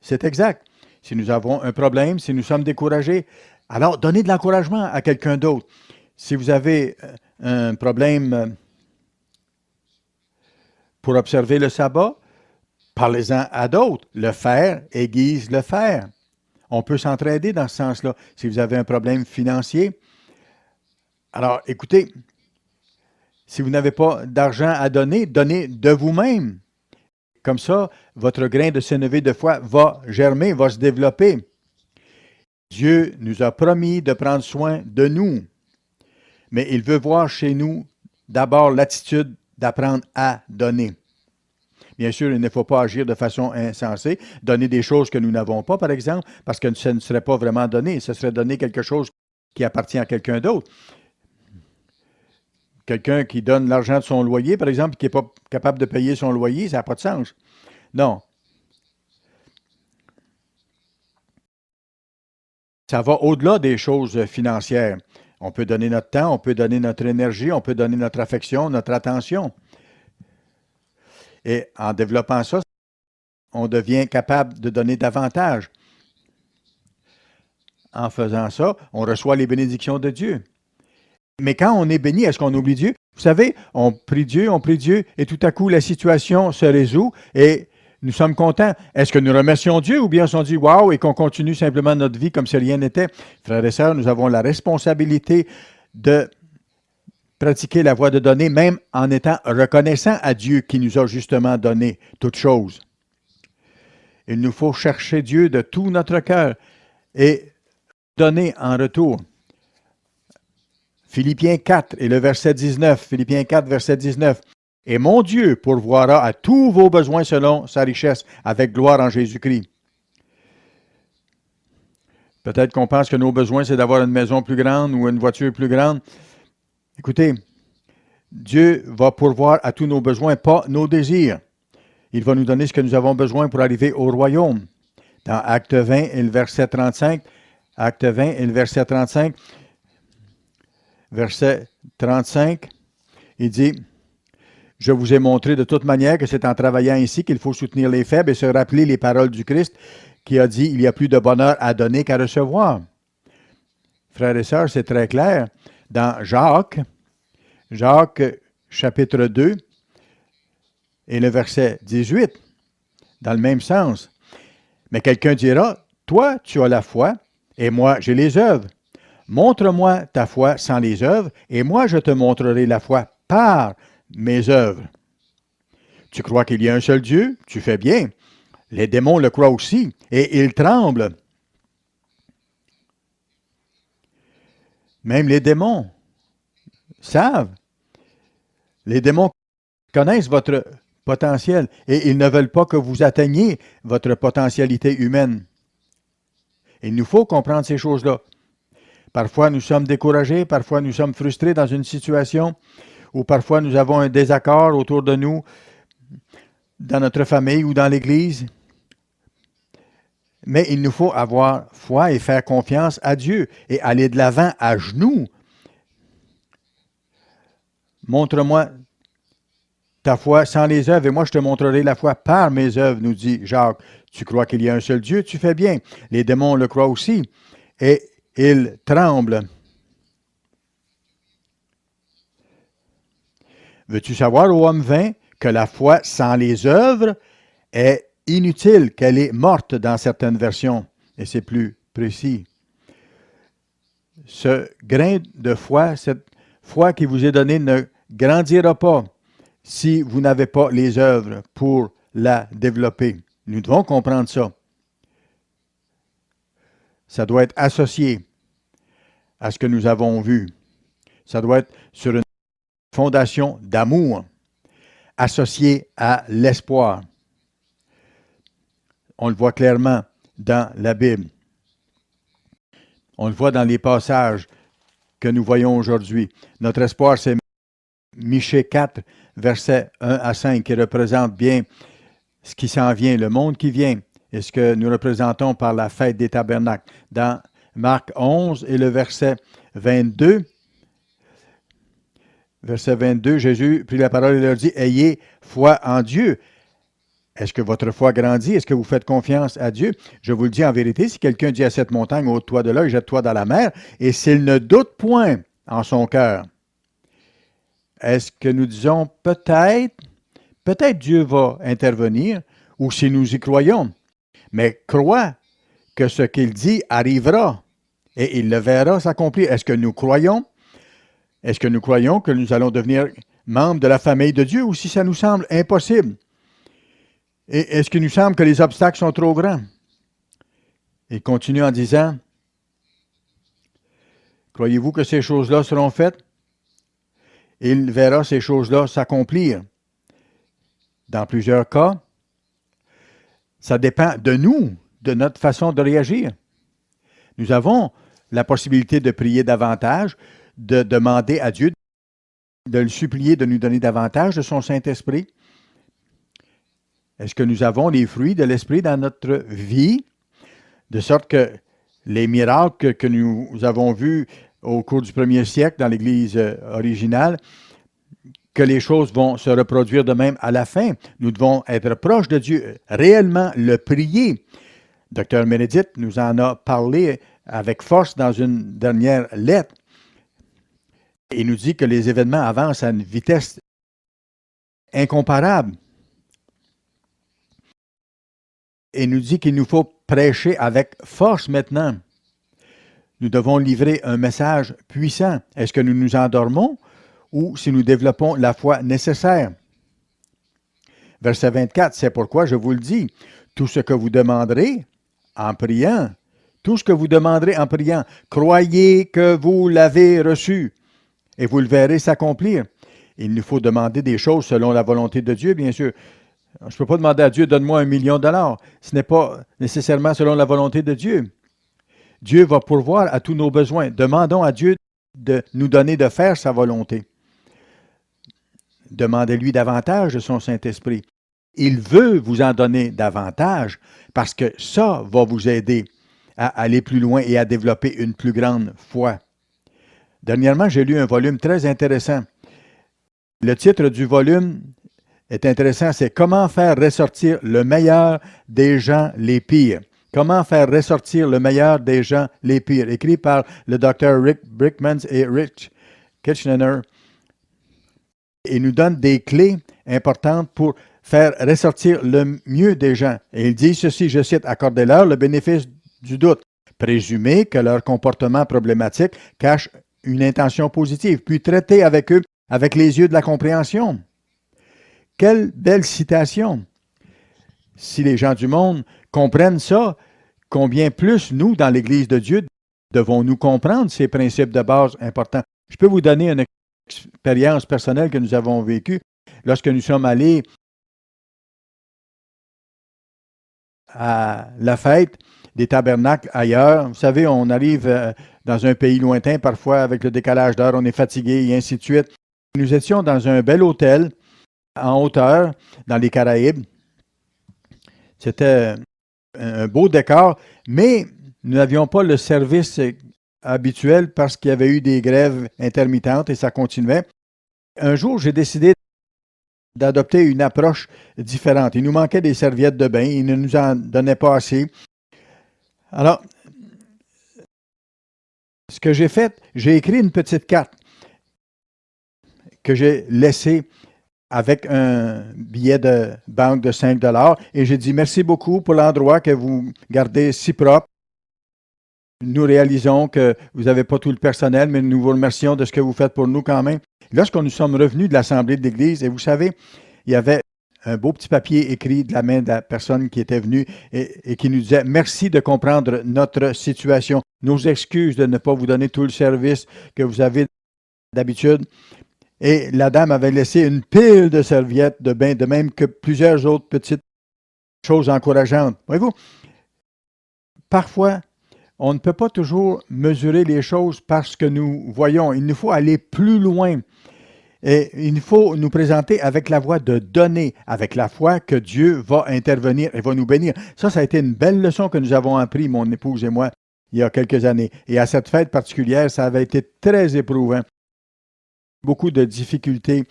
C'est exact. Si nous avons un problème, si nous sommes découragés, alors donnez de l'encouragement à quelqu'un d'autre. Si vous avez un problème pour observer le sabbat, parlez-en à d'autres. Le faire aiguise le faire. On peut s'entraider dans ce sens-là. Si vous avez un problème financier, alors écoutez, si vous n'avez pas d'argent à donner, donnez de vous-même. Comme ça, votre grain de sénévé de foi va germer, va se développer. Dieu nous a promis de prendre soin de nous, mais il veut voir chez nous d'abord l'attitude d'apprendre à donner. Bien sûr, il ne faut pas agir de façon insensée, donner des choses que nous n'avons pas, par exemple, parce que ce ne serait pas vraiment donné, ce serait donner quelque chose qui appartient à quelqu'un d'autre. Quelqu'un qui donne l'argent de son loyer, par exemple, qui n'est pas capable de payer son loyer, ça n'a pas de sens. Non. Ça va au-delà des choses financières. On peut donner notre temps, on peut donner notre énergie, on peut donner notre affection, notre attention. Et en développant ça, on devient capable de donner davantage. En faisant ça, on reçoit les bénédictions de Dieu. Mais quand on est béni, est-ce qu'on oublie Dieu? Vous savez, on prie Dieu, et tout à coup, la situation se résout et nous sommes contents. Est-ce que nous remercions Dieu ou bien on se dit « wow » et qu'on continue simplement notre vie comme si rien n'était? Frères et sœurs, nous avons la responsabilité de pratiquer la voie de donner, même en étant reconnaissant à Dieu qui nous a justement donné toutes choses. Il nous faut chercher Dieu de tout notre cœur et donner en retour. Philippiens 4 et le verset 19. Philippiens 4, verset 19. « Et mon Dieu pourvoira à tous vos besoins selon sa richesse, avec gloire en Jésus-Christ. » Peut-être qu'on pense que nos besoins, c'est d'avoir une maison plus grande ou une voiture plus grande. Écoutez, Dieu va pourvoir à tous nos besoins, pas nos désirs. Il va nous donner ce que nous avons besoin pour arriver au royaume. Dans Acte 20 et le verset 35, Acte 20 et le verset 35, verset 35, il dit « Je vous ai montré de toute manière que c'est en travaillant ici qu'il faut soutenir les faibles et se rappeler les paroles du Christ qui a dit « Il y a plus de bonheur à donner qu'à recevoir. » Frères et sœurs, c'est très clair. Dans Jacques, chapitre 2 et le verset 18, dans le même sens. Mais quelqu'un dira « Toi, tu as la foi, et moi, j'ai les œuvres. Montre-moi ta foi sans les œuvres, et moi, je te montrerai la foi par mes œuvres. Tu crois qu'il y a un seul Dieu? Tu fais bien. Les démons le croient aussi, et ils tremblent. » Même les démons savent. Les démons connaissent votre potentiel et ils ne veulent pas que vous atteigniez votre potentialité humaine. Il nous faut comprendre ces choses-là. Parfois, nous sommes découragés, parfois, nous sommes frustrés dans une situation, ou parfois, nous avons un désaccord autour de nous, dans notre famille ou dans l'Église. Mais il nous faut avoir foi et faire confiance à Dieu et aller de l'avant à genoux. Montre-moi ta foi sans les œuvres, et moi je te montrerai la foi par mes œuvres, nous dit Jacques. Tu crois qu'il y a un seul Dieu, tu fais bien. Les démons le croient aussi, et ils tremblent. Veux-tu savoir, ô homme vain, que la foi sans les œuvres est inutile, qu'elle est morte dans certaines versions, et c'est plus précis. Ce grain de foi, cette foi qui vous est donnée ne grandira pas si vous n'avez pas les œuvres pour la développer. Nous devons comprendre ça. Ça doit être associé à ce que nous avons vu. Ça doit être sur une fondation d'amour, associée à l'espoir. On le voit clairement dans la Bible. On le voit dans les passages que nous voyons aujourd'hui. Notre espoir, c'est Michée 4, versets 1 à 5, qui représente bien ce qui s'en vient, le monde qui vient, et ce que nous représentons par la fête des tabernacles. Dans Marc 11 et le verset 22, Jésus prit la parole et leur dit, « Ayez foi en Dieu. » Est-ce que votre foi grandit? Est-ce que vous faites confiance à Dieu? Je vous le dis en vérité, si quelqu'un dit à cette montagne, ôte-toi de là et jette-toi dans la mer, et s'il ne doute point en son cœur, est-ce que nous disons peut-être Dieu va intervenir, ou si nous y croyons, mais crois que ce qu'il dit arrivera, et il le verra s'accomplir. Est-ce que nous croyons? Est-ce que nous croyons que nous allons devenir membres de la famille de Dieu, ou si ça nous semble impossible? Et est-ce qu'il nous semble que les obstacles sont trop grands? Il continue en disant, « Croyez-vous que ces choses-là seront faites? » Il verra ces choses-là s'accomplir. Dans plusieurs cas, ça dépend de nous, de notre façon de réagir. Nous avons la possibilité de prier davantage, de demander à Dieu, de le supplier de nous donner davantage de son Saint-Esprit. Est-ce que nous avons les fruits de l'Esprit dans notre vie, de sorte que les miracles que nous avons vus au cours du 1er siècle dans l'Église originale, que les choses vont se reproduire de même à la fin. Nous devons être proches de Dieu, réellement le prier. Dr. Meredith nous en a parlé avec force dans une dernière lettre. Il nous dit que les événements avancent à une vitesse incomparable. Et nous dit qu'il nous faut prêcher avec force maintenant. Nous devons livrer un message puissant. Est-ce que nous nous endormons ou si nous développons la foi nécessaire? Verset 24, c'est pourquoi je vous le dis, tout ce que vous demanderez en priant, croyez que vous l'avez reçu et vous le verrez s'accomplir. Il nous faut demander des choses selon la volonté de Dieu, bien sûr. Je ne peux pas demander à Dieu, donne-moi $1 million. Ce n'est pas nécessairement selon la volonté de Dieu. Dieu va pourvoir à tous nos besoins. Demandons à Dieu de nous donner de faire sa volonté. Demandez-lui davantage de son Saint-Esprit. Il veut vous en donner davantage parce que ça va vous aider à aller plus loin et à développer une plus grande foi. Dernièrement, j'ai lu un volume très intéressant. Le titre du volume est intéressant, c'est « Comment faire ressortir le meilleur des gens les pires ». Comment faire ressortir le meilleur des gens les pires, écrit par le Dr. Rick Brickman et Rich Kitchener. Il nous donne des clés importantes pour faire ressortir le mieux des gens. Et il dit ceci, je cite, « Accordez-leur le bénéfice du doute. Présumez que leur comportement problématique cache une intention positive, puis traitez avec eux avec les yeux de la compréhension. » Quelle belle citation! Si les gens du monde comprennent ça, combien plus nous, dans l'Église de Dieu, devons-nous comprendre ces principes de base importants? Je peux vous donner une expérience personnelle que nous avons vécue lorsque nous sommes allés à la fête des tabernacles ailleurs. Vous savez, on arrive dans un pays lointain, parfois avec le décalage d'heure, on est fatigué et ainsi de suite. Nous étions dans un bel hôtel en hauteur, dans les Caraïbes. C'était un beau décor, mais nous n'avions pas le service habituel parce qu'il y avait eu des grèves intermittentes et ça continuait. Un jour, j'ai décidé d'adopter une approche différente. Il nous manquait des serviettes de bain, ils ne nous en donnaient pas assez. Alors, ce que j'ai fait, j'ai écrit une petite carte que j'ai laissée avec un billet de banque de 5 $ et j'ai dit merci beaucoup pour l'endroit que vous gardez si propre. Nous réalisons que vous n'avez pas tout le personnel, mais nous vous remercions de ce que vous faites pour nous quand même. Lorsque nous sommes revenus de l'Assemblée de l'Église, et vous savez, il y avait un beau petit papier écrit de la main de la personne qui était venue et qui nous disait « Merci de comprendre notre situation. Nos excuses de ne pas vous donner tout le service que vous avez d'habitude. » Et la dame avait laissé une pile de serviettes de bain, de même que plusieurs autres petites choses encourageantes. Voyez-vous, parfois, on ne peut pas toujours mesurer les choses parce que nous voyons. Il nous faut aller plus loin. Et il faut nous présenter avec la voie de donner, avec la foi que Dieu va intervenir et va nous bénir. Ça a été une belle leçon que nous avons appris, mon épouse et moi, il y a quelques années. Et à cette fête particulière, ça avait été très éprouvant. Beaucoup de difficultés,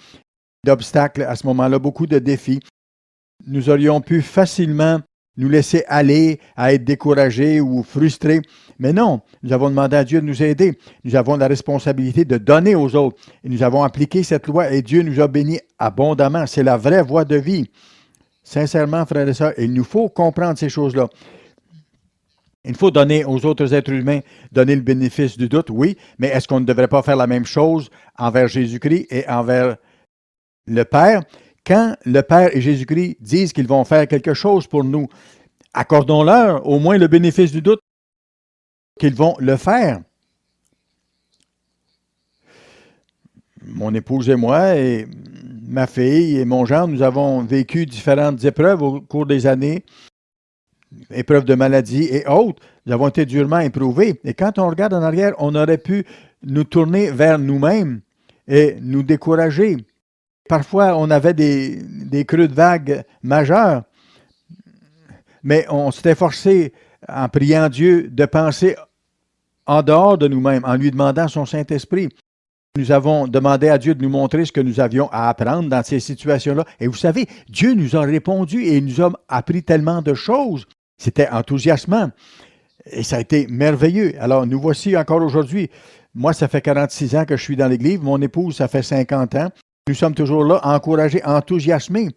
d'obstacles à ce moment-là, beaucoup de défis. Nous aurions pu facilement nous laisser aller à être découragés ou frustrés. Mais non, nous avons demandé à Dieu de nous aider. Nous avons la responsabilité de donner aux autres. Et nous avons appliqué cette loi et Dieu nous a bénis abondamment. C'est la vraie voie de vie. Sincèrement, frères et sœurs, il nous faut comprendre ces choses-là. Il faut donner aux autres êtres humains, donner le bénéfice du doute, oui, mais est-ce qu'on ne devrait pas faire la même chose envers Jésus-Christ et envers le Père? Quand le Père et Jésus-Christ disent qu'ils vont faire quelque chose pour nous, accordons-leur au moins le bénéfice du doute qu'ils vont le faire. Mon épouse et moi, et ma fille et mon gendre, nous avons vécu différentes épreuves au cours des années, épreuves de maladie et autres. Nous avons été durement éprouvés. Et quand on regarde en arrière, on aurait pu nous tourner vers nous-mêmes et nous décourager. Parfois, on avait des creux de vagues majeurs, mais on s'était forcé, en priant Dieu, de penser en dehors de nous-mêmes, en lui demandant son Saint-Esprit. Nous avons demandé à Dieu de nous montrer ce que nous avions à apprendre dans ces situations-là. Et vous savez, Dieu nous a répondu et il nous a appris tellement de choses. C'était enthousiasmant. Et ça a été merveilleux. Alors, nous voici encore aujourd'hui. Moi, ça fait 46 ans que je suis dans l'Église. Mon épouse, ça fait 50 ans. Nous sommes toujours là, encouragés, enthousiasmés.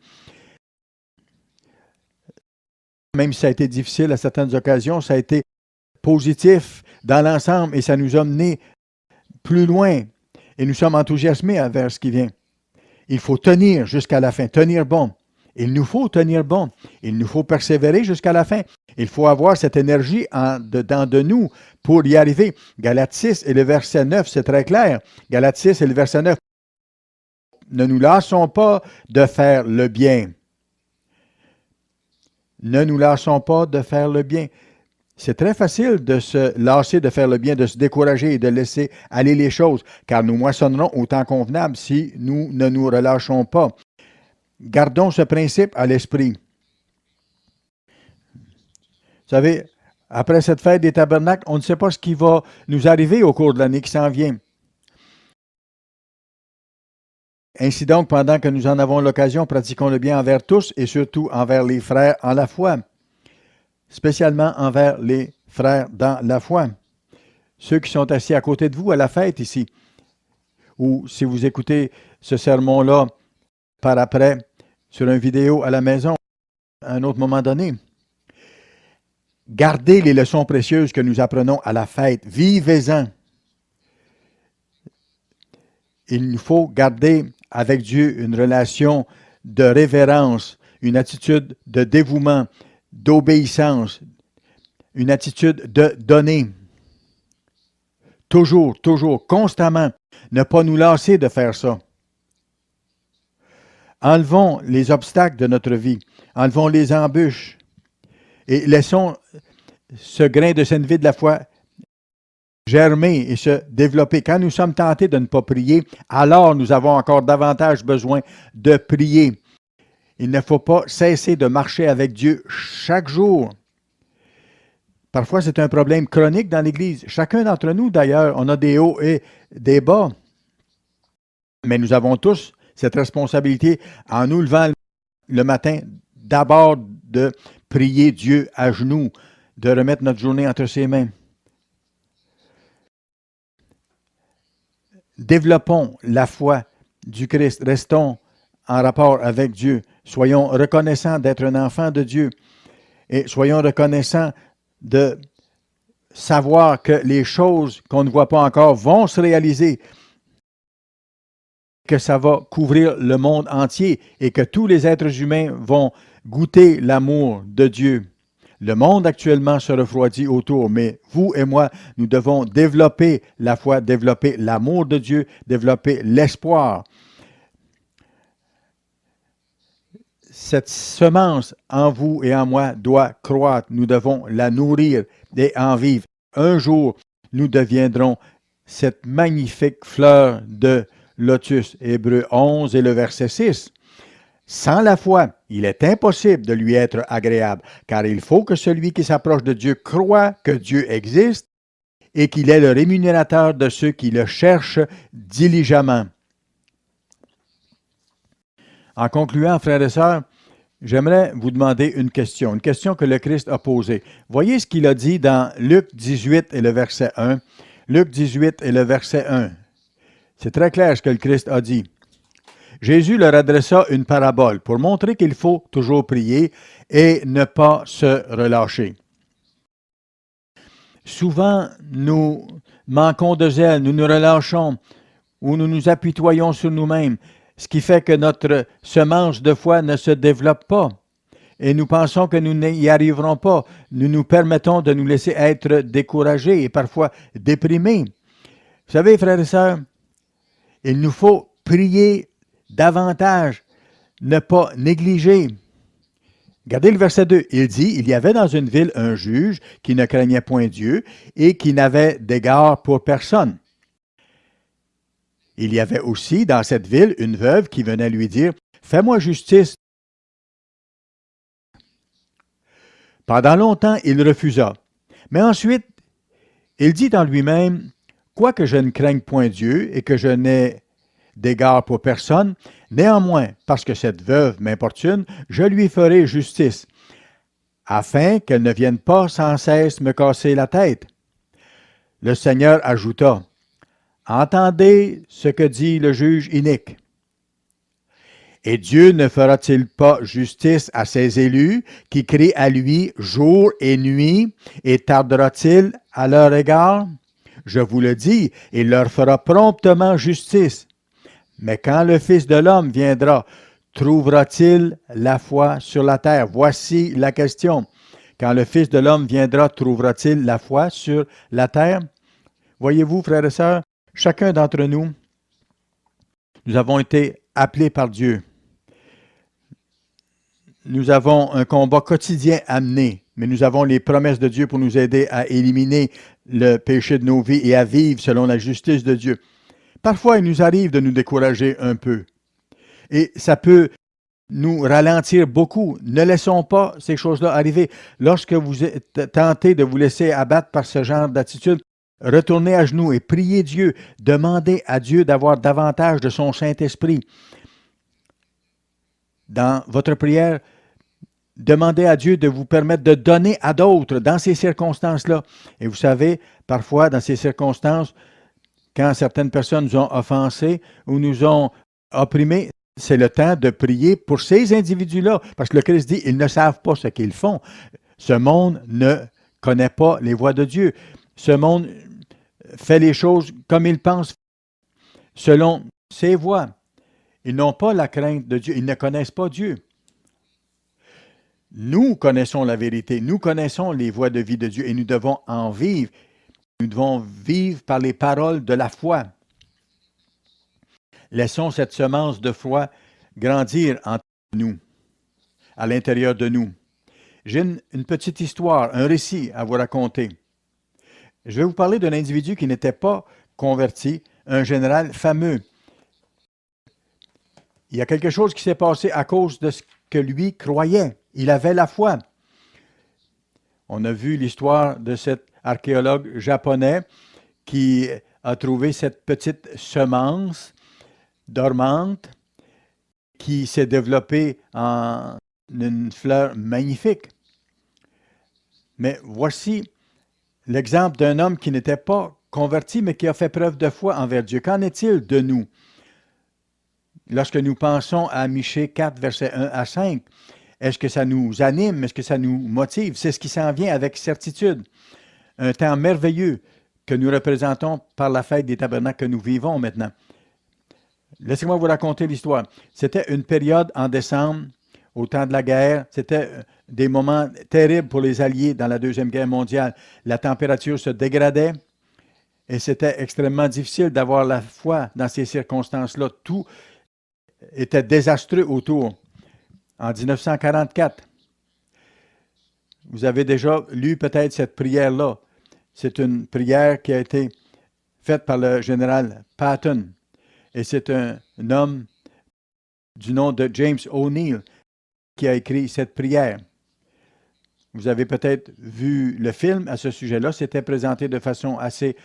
Même si ça a été difficile à certaines occasions, ça a été positif dans l'ensemble et ça nous a menés plus loin. Et nous sommes enthousiasmés vers ce qui vient. Il faut tenir jusqu'à la fin, tenir bon. Il nous faut tenir bon. Il nous faut persévérer jusqu'à la fin. Il faut avoir cette énergie dedans de nous pour y arriver. Galates 6 et le verset 9, c'est très clair. Galates 6 et le verset 9. Ne nous lassons pas de faire le bien. Ne nous lassons pas de faire le bien. C'est très facile de se lasser de faire le bien, de se décourager et de laisser aller les choses, car nous moissonnerons au temps convenable si nous ne nous relâchons pas. Gardons ce principe à l'esprit. Vous savez, après cette fête des tabernacles, on ne sait pas ce qui va nous arriver au cours de l'année qui s'en vient. Ainsi donc, pendant que nous en avons l'occasion, pratiquons le bien envers tous et surtout envers les frères en la foi, spécialement envers les frères dans la foi. Ceux qui sont assis à côté de vous à la fête ici, ou si vous écoutez ce sermon-là par après sur une vidéo à la maison, à un autre moment donné. Gardez les leçons précieuses que nous apprenons à la fête. Vivez-en. Il nous faut garder avec Dieu une relation de révérence, une attitude de dévouement, d'obéissance, une attitude de donner. Toujours, toujours, constamment. Ne pas nous lasser de faire ça. Enlevons les obstacles de notre vie. Enlevons les embûches. Et laissons ce grain de saine vie de la foi germer et se développer. Quand nous sommes tentés de ne pas prier, alors nous avons encore davantage besoin de prier. Il ne faut pas cesser de marcher avec Dieu chaque jour. Parfois, c'est un problème chronique dans l'Église. Chacun d'entre nous, d'ailleurs, on a des hauts et des bas. Mais nous avons tous cette responsabilité en nous levant le matin, d'abord de prier Dieu à genoux, de remettre notre journée entre ses mains. Développons la foi du Christ. Restons en rapport avec Dieu. Soyons reconnaissants d'être un enfant de Dieu. Et soyons reconnaissants de savoir que les choses qu'on ne voit pas encore vont se réaliser. que ça va couvrir le monde entier et que tous les êtres humains vont goûter l'amour de Dieu. Le monde actuellement se refroidit autour, mais vous et moi, nous devons développer la foi, développer l'amour de Dieu, développer l'espoir. Cette semence en vous et en moi doit croître. Nous devons la nourrir et en vivre. Un jour, nous deviendrons cette magnifique fleur de lotus. Hébreux 11 et le verset 6. Sans la foi, il est impossible de lui être agréable, car il faut que celui qui s'approche de Dieu croit que Dieu existe et qu'il est le rémunérateur de ceux qui le cherchent diligemment. En concluant, frères et sœurs, j'aimerais vous demander une question que le Christ a posée. Voyez ce qu'il a dit dans Luc 18 et le verset 1. Luc 18 et le verset 1. C'est très clair ce que le Christ a dit. Jésus leur adressa une parabole pour montrer qu'il faut toujours prier et ne pas se relâcher. Souvent, nous manquons de zèle, nous nous relâchons ou nous nous apitoyons sur nous-mêmes, ce qui fait que notre semence de foi ne se développe pas. Et nous pensons que nous n'y arriverons pas. Nous nous permettons de nous laisser être découragés et parfois déprimés. Vous savez, frères et sœurs, il nous faut prier davantage, ne pas négliger. Regardez le verset 2. Il dit, il y avait dans une ville un juge qui ne craignait point Dieu et qui n'avait d'égard pour personne. Il y avait aussi dans cette ville une veuve qui venait lui dire, fais-moi justice. Pendant longtemps, il refusa. Mais ensuite, il dit en lui-même, quoique je ne craigne point Dieu et que je n'ai d'égard pour personne, néanmoins, parce que cette veuve m'importune, je lui ferai justice, afin qu'elle ne vienne pas sans cesse me casser la tête. Le Seigneur ajouta, entendez ce que dit le juge inique. Et Dieu ne fera-t-il pas justice à ses élus qui crient à lui jour et nuit, et tardera-t-il à leur égard? Je vous le dis, il leur fera promptement justice. Mais quand le Fils de l'homme viendra, trouvera-t-il la foi sur la terre? Voici la question. Quand le Fils de l'homme viendra, trouvera-t-il la foi sur la terre? Voyez-vous, frères et sœurs, chacun d'entre nous, nous avons été appelés par Dieu. Nous avons un combat quotidien à mener, mais nous avons les promesses de Dieu pour nous aider à éliminer le péché de nos vies et à vivre selon la justice de Dieu. Parfois, il nous arrive de nous décourager un peu. Et ça peut nous ralentir beaucoup. Ne laissons pas ces choses-là arriver. Lorsque vous êtes tenté de vous laisser abattre par ce genre d'attitude, retournez à genoux et priez Dieu. Demandez à Dieu d'avoir davantage de son Saint-Esprit. Dans votre prière, demandez à Dieu de vous permettre de donner à d'autres dans ces circonstances-là. Et vous savez, parfois, dans ces circonstances, quand certaines personnes nous ont offensés ou nous ont opprimés, c'est le temps de prier pour ces individus-là. Parce que le Christ dit, ils ne savent pas ce qu'ils font. Ce monde ne connaît pas les voies de Dieu. Ce monde fait les choses comme il pense, selon ses voies. Ils n'ont pas la crainte de Dieu. Ils ne connaissent pas Dieu. Nous connaissons la vérité. Nous connaissons les voies de vie de Dieu et nous devons en vivre. Nous devons vivre par les paroles de la foi. Laissons cette semence de foi grandir en nous, à l'intérieur de nous. J'ai une petite histoire, un récit à vous raconter. Je vais vous parler d'un individu qui n'était pas converti, un général fameux. Il y a quelque chose qui s'est passé à cause de ce que lui croyait. Il avait la foi. On a vu l'histoire de cet archéologue japonais qui a trouvé cette petite semence dormante qui s'est développée en une fleur magnifique. Mais voici l'exemple d'un homme qui n'était pas converti, mais qui a fait preuve de foi envers Dieu. Qu'en est-il de nous? Lorsque nous pensons à Michée 4, versets 1 à 5, est-ce que ça nous anime? Est-ce que ça nous motive? C'est ce qui s'en vient avec certitude. Un temps merveilleux que nous représentons par la fête des tabernacles que nous vivons maintenant. Laissez-moi vous raconter l'histoire. C'était une période en décembre, au temps de la guerre. C'était des moments terribles pour les Alliés dans la Deuxième Guerre mondiale. La température se dégradait et c'était extrêmement difficile d'avoir la foi dans ces circonstances-là. Tout était désastreux autour. En 1944, vous avez déjà lu peut-être cette prière-là. C'est une prière qui a été faite par le général Patton. Et c'est un homme du nom de James O'Neill qui a écrit cette prière. Vous avez peut-être vu le film à ce sujet-là. C'était présenté de façon assez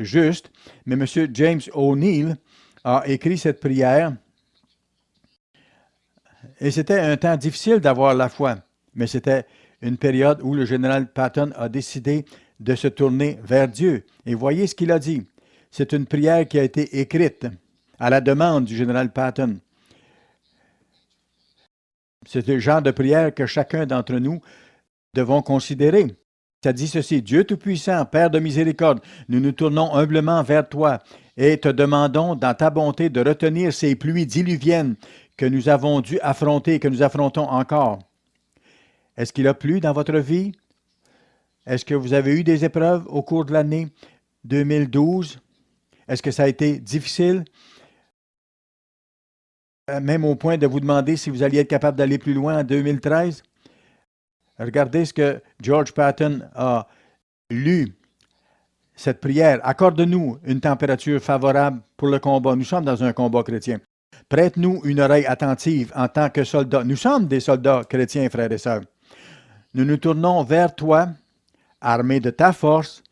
juste. Mais M. James O'Neill a écrit cette prière. Et c'était un temps difficile d'avoir la foi. Mais c'était une période où le général Patton a décidé de se tourner vers Dieu. Et voyez ce qu'il a dit. C'est une prière qui a été écrite à la demande du général Patton. C'est le genre de prière que chacun d'entre nous devons considérer. Ça dit ceci: Dieu Tout-Puissant, Père de miséricorde, nous nous tournons humblement vers toi et te demandons dans ta bonté de retenir ces pluies diluviennes que nous avons dû affronter et que nous affrontons encore. Est-ce qu'il a plu dans votre vie? Est-ce que vous avez eu des épreuves au cours de l'année 2012? Est-ce que ça a été difficile? Même au point de vous demander si vous alliez être capable d'aller plus loin en 2013? Regardez ce que George Patton a lu, cette prière. Accorde-nous une température favorable pour le combat. Nous sommes dans un combat chrétien. Prête-nous une oreille attentive en tant que soldats. Nous sommes des soldats chrétiens, frères et sœurs. Nous nous tournons vers toi, armés de ta force,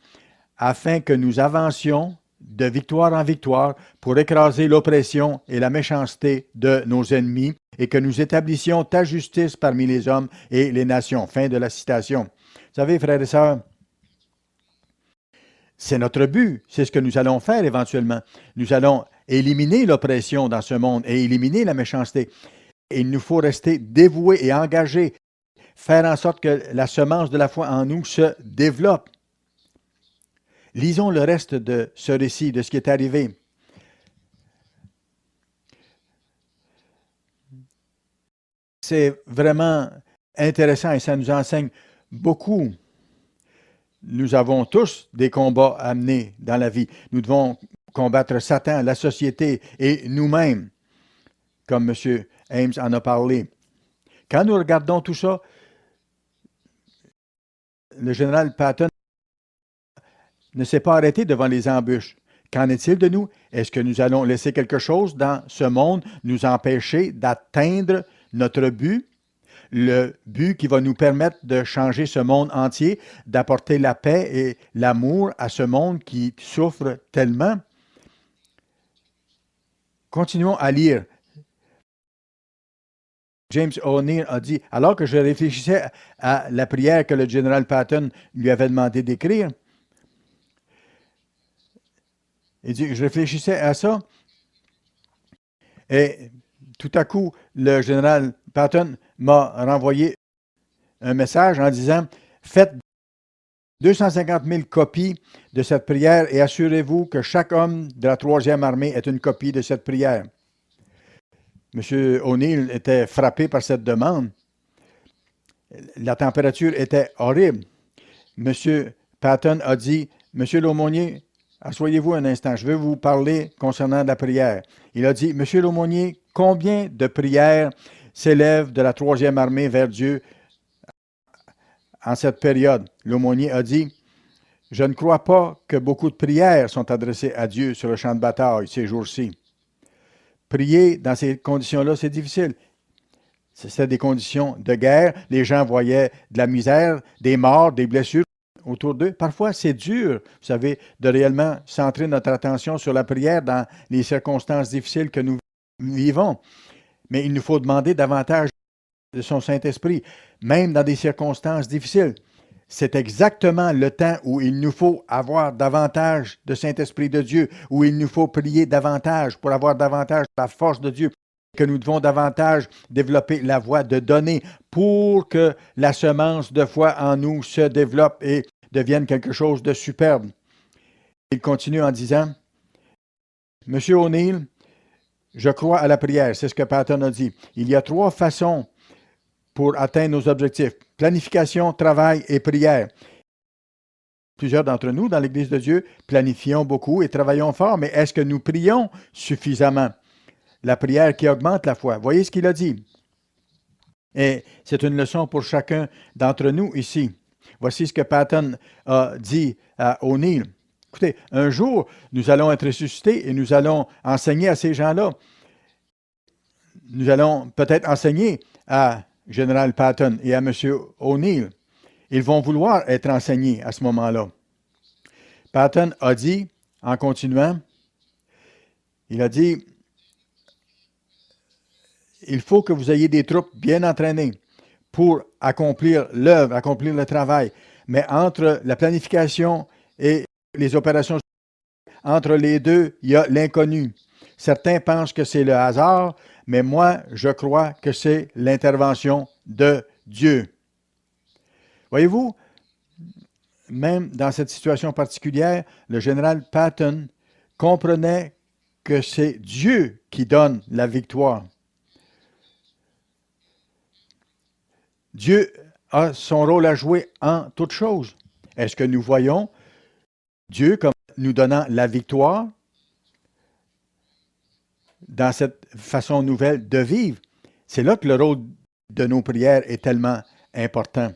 afin que nous avancions de victoire en victoire pour écraser l'oppression et la méchanceté de nos ennemis et que nous établissions ta justice parmi les hommes et les nations. Fin de la citation. Vous savez, frères et sœurs, c'est notre but. C'est ce que nous allons faire éventuellement. Nous allons éliminer l'oppression dans ce monde et éliminer la méchanceté. Et il nous faut rester dévoués et engagés, faire en sorte que la semence de la foi en nous se développe. Lisons le reste de ce récit, de ce qui est arrivé. C'est vraiment intéressant et ça nous enseigne beaucoup. Nous avons tous des combats à mener dans la vie. Nous devons combattre Satan, la société et nous-mêmes, comme M. Ames en a parlé. Quand nous regardons tout ça, le général Patton ne s'est pas arrêté devant les embûches. Qu'en est-il de nous? Est-ce que nous allons laisser quelque chose dans ce monde nous empêcher d'atteindre notre but? Le but qui va nous permettre de changer ce monde entier, d'apporter la paix et l'amour à ce monde qui souffre tellement. Continuons à lire. James O'Neill a dit, alors que je réfléchissais à la prière que le général Patton lui avait demandé d'écrire, il dit, je réfléchissais à ça, et tout à coup, le général Patton m'a renvoyé un message en disant, faites 250 000 copies de cette prière et assurez-vous que chaque homme de la 3e armée ait une copie de cette prière. M. O'Neill était frappé par cette demande. La température était horrible. M. Patton a dit, Monsieur l'aumônier, asseyez-vous un instant, je veux vous parler concernant la prière. Il a dit, Monsieur l'aumônier, combien de prières s'élèvent de la 3e armée vers Dieu en cette période? L'aumônier a dit, je ne crois pas que beaucoup de prières sont adressées à Dieu sur le champ de bataille ces jours-ci. Prier dans ces conditions-là, c'est difficile. C'était des conditions de guerre. Les gens voyaient de la misère, des morts, des blessures autour d'eux. Parfois, c'est dur, vous savez, de réellement centrer notre attention sur la prière dans les circonstances difficiles que nous vivons. Mais il nous faut demander davantage de son Saint-Esprit, même dans des circonstances difficiles. C'est exactement le temps où il nous faut avoir davantage de Saint-Esprit de Dieu, où il nous faut prier davantage pour avoir davantage la force de Dieu, que nous devons davantage développer la voie de donner pour que la semence de foi en nous se développe et devienne quelque chose de superbe. Il continue en disant, Monsieur O'Neill, Je crois à la prière, c'est ce que Patton a dit. Il y a 3 façons pour atteindre nos objectifs. Planification, travail et prière. Plusieurs d'entre nous, dans l'Église de Dieu, planifions beaucoup et travaillons fort, mais est-ce que nous prions suffisamment? La prière qui augmente la foi. Voyez ce qu'il a dit. Et c'est une leçon pour chacun d'entre nous ici. Voici ce que Patton a dit à O'Neill. Écoutez, un jour, nous allons être ressuscités et nous allons enseigner à ces gens-là. Nous allons peut-être enseigner à Général Patton et à M. O'Neill. Ils vont vouloir être enseignés à ce moment-là. Patton a dit, en continuant, il a dit, il faut que vous ayez des troupes bien entraînées pour accomplir l'œuvre, accomplir le travail. Mais entre la planification et les opérations, entre les deux, il y a l'inconnu. Certains pensent que c'est le hasard, mais moi, je crois que c'est l'intervention de Dieu. Voyez-vous, même dans cette situation particulière, le général Patton comprenait que c'est Dieu qui donne la victoire. Dieu a son rôle à jouer en toutes choses. Est-ce que nous voyons Dieu comme nous donnant la victoire dans cette façon nouvelle de vivre? C'est là que le rôle de nos prières est tellement important.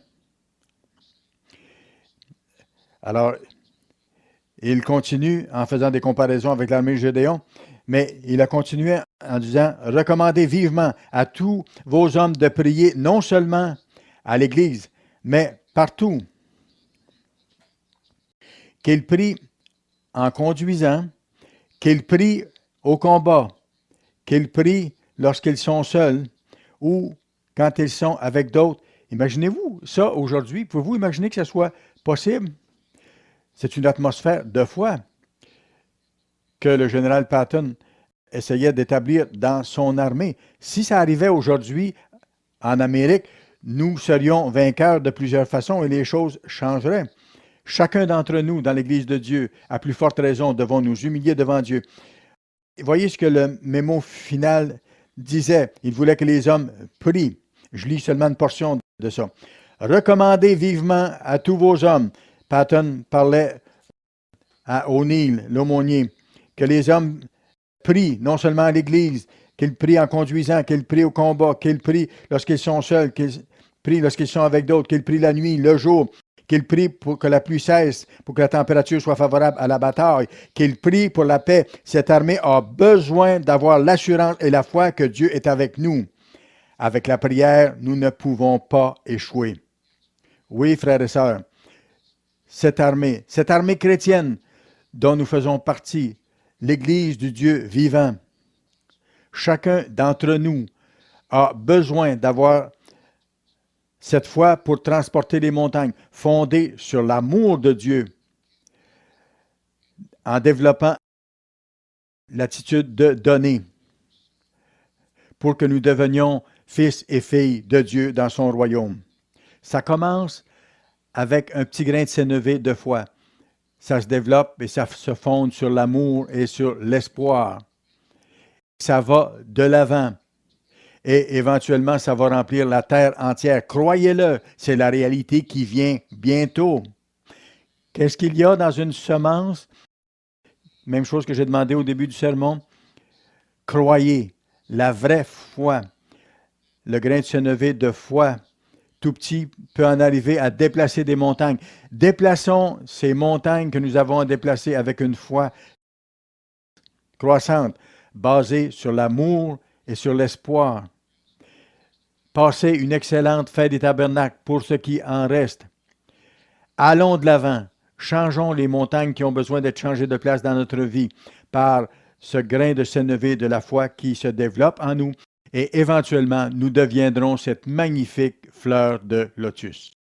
Alors, il continue en faisant des comparaisons avec l'armée de Gédéon, mais il a continué en disant « Recommandez vivement à tous vos hommes de prier non seulement à l'Église, mais partout. Qu'ils prient en conduisant, qu'ils prient au combat, qu'ils prient lorsqu'ils sont seuls ou quand ils sont avec d'autres. » Imaginez-vous ça aujourd'hui. Pouvez-vous imaginer que ce soit possible? C'est une atmosphère de foi que le général Patton essayait d'établir dans son armée. Si ça arrivait aujourd'hui en Amérique, nous serions vainqueurs de plusieurs façons et les choses changeraient. Chacun d'entre nous, dans l'Église de Dieu, à plus forte raison, devons nous humilier devant Dieu. Voyez ce que le mémo final disait. Il voulait que les hommes prient. Je lis seulement une portion de ça. Recommandez vivement à tous vos hommes. Patton parlait à O'Neill, l'aumônier, que les hommes prient non seulement à l'Église, qu'ils prient en conduisant, qu'ils prient au combat, qu'ils prient lorsqu'ils sont seuls, qu'ils prient lorsqu'ils sont avec d'autres, qu'ils prient la nuit, le jour, qu'ils prient pour que la pluie cesse, pour que la température soit favorable à la bataille, qu'ils prient pour la paix. Cette armée a besoin d'avoir l'assurance et la foi que Dieu est avec nous. Avec la prière, nous ne pouvons pas échouer. Oui, frères et sœurs, cette armée chrétienne dont nous faisons partie, l'Église du Dieu vivant, chacun d'entre nous a besoin d'avoir cette foi pour transporter les montagnes, fondée sur l'amour de Dieu, en développant l'attitude de donner, pour que nous devenions fils et filles de Dieu dans son royaume. Ça commence avec un petit grain de sénévé de foi. Ça se développe et ça se fonde sur l'amour et sur l'espoir. Ça va de l'avant. Et éventuellement, ça va remplir la terre entière. Croyez-le, c'est la réalité qui vient bientôt. Qu'est-ce qu'il y a dans une semence? Même chose que j'ai demandé au début du sermon. Croyez, la vraie foi, le grain de sénévé de foi, tout petit, peut en arriver à déplacer des montagnes. Déplaçons ces montagnes que nous avons à déplacer avec une foi croissante, basée sur l'amour et sur l'espoir. Passez une excellente fête des tabernacles pour ce qui en reste. Allons de l'avant. Changeons les montagnes qui ont besoin d'être changées de place dans notre vie par ce grain de sénévé de la foi qui se développe en nous et éventuellement nous deviendrons cette magnifique fleur de lotus.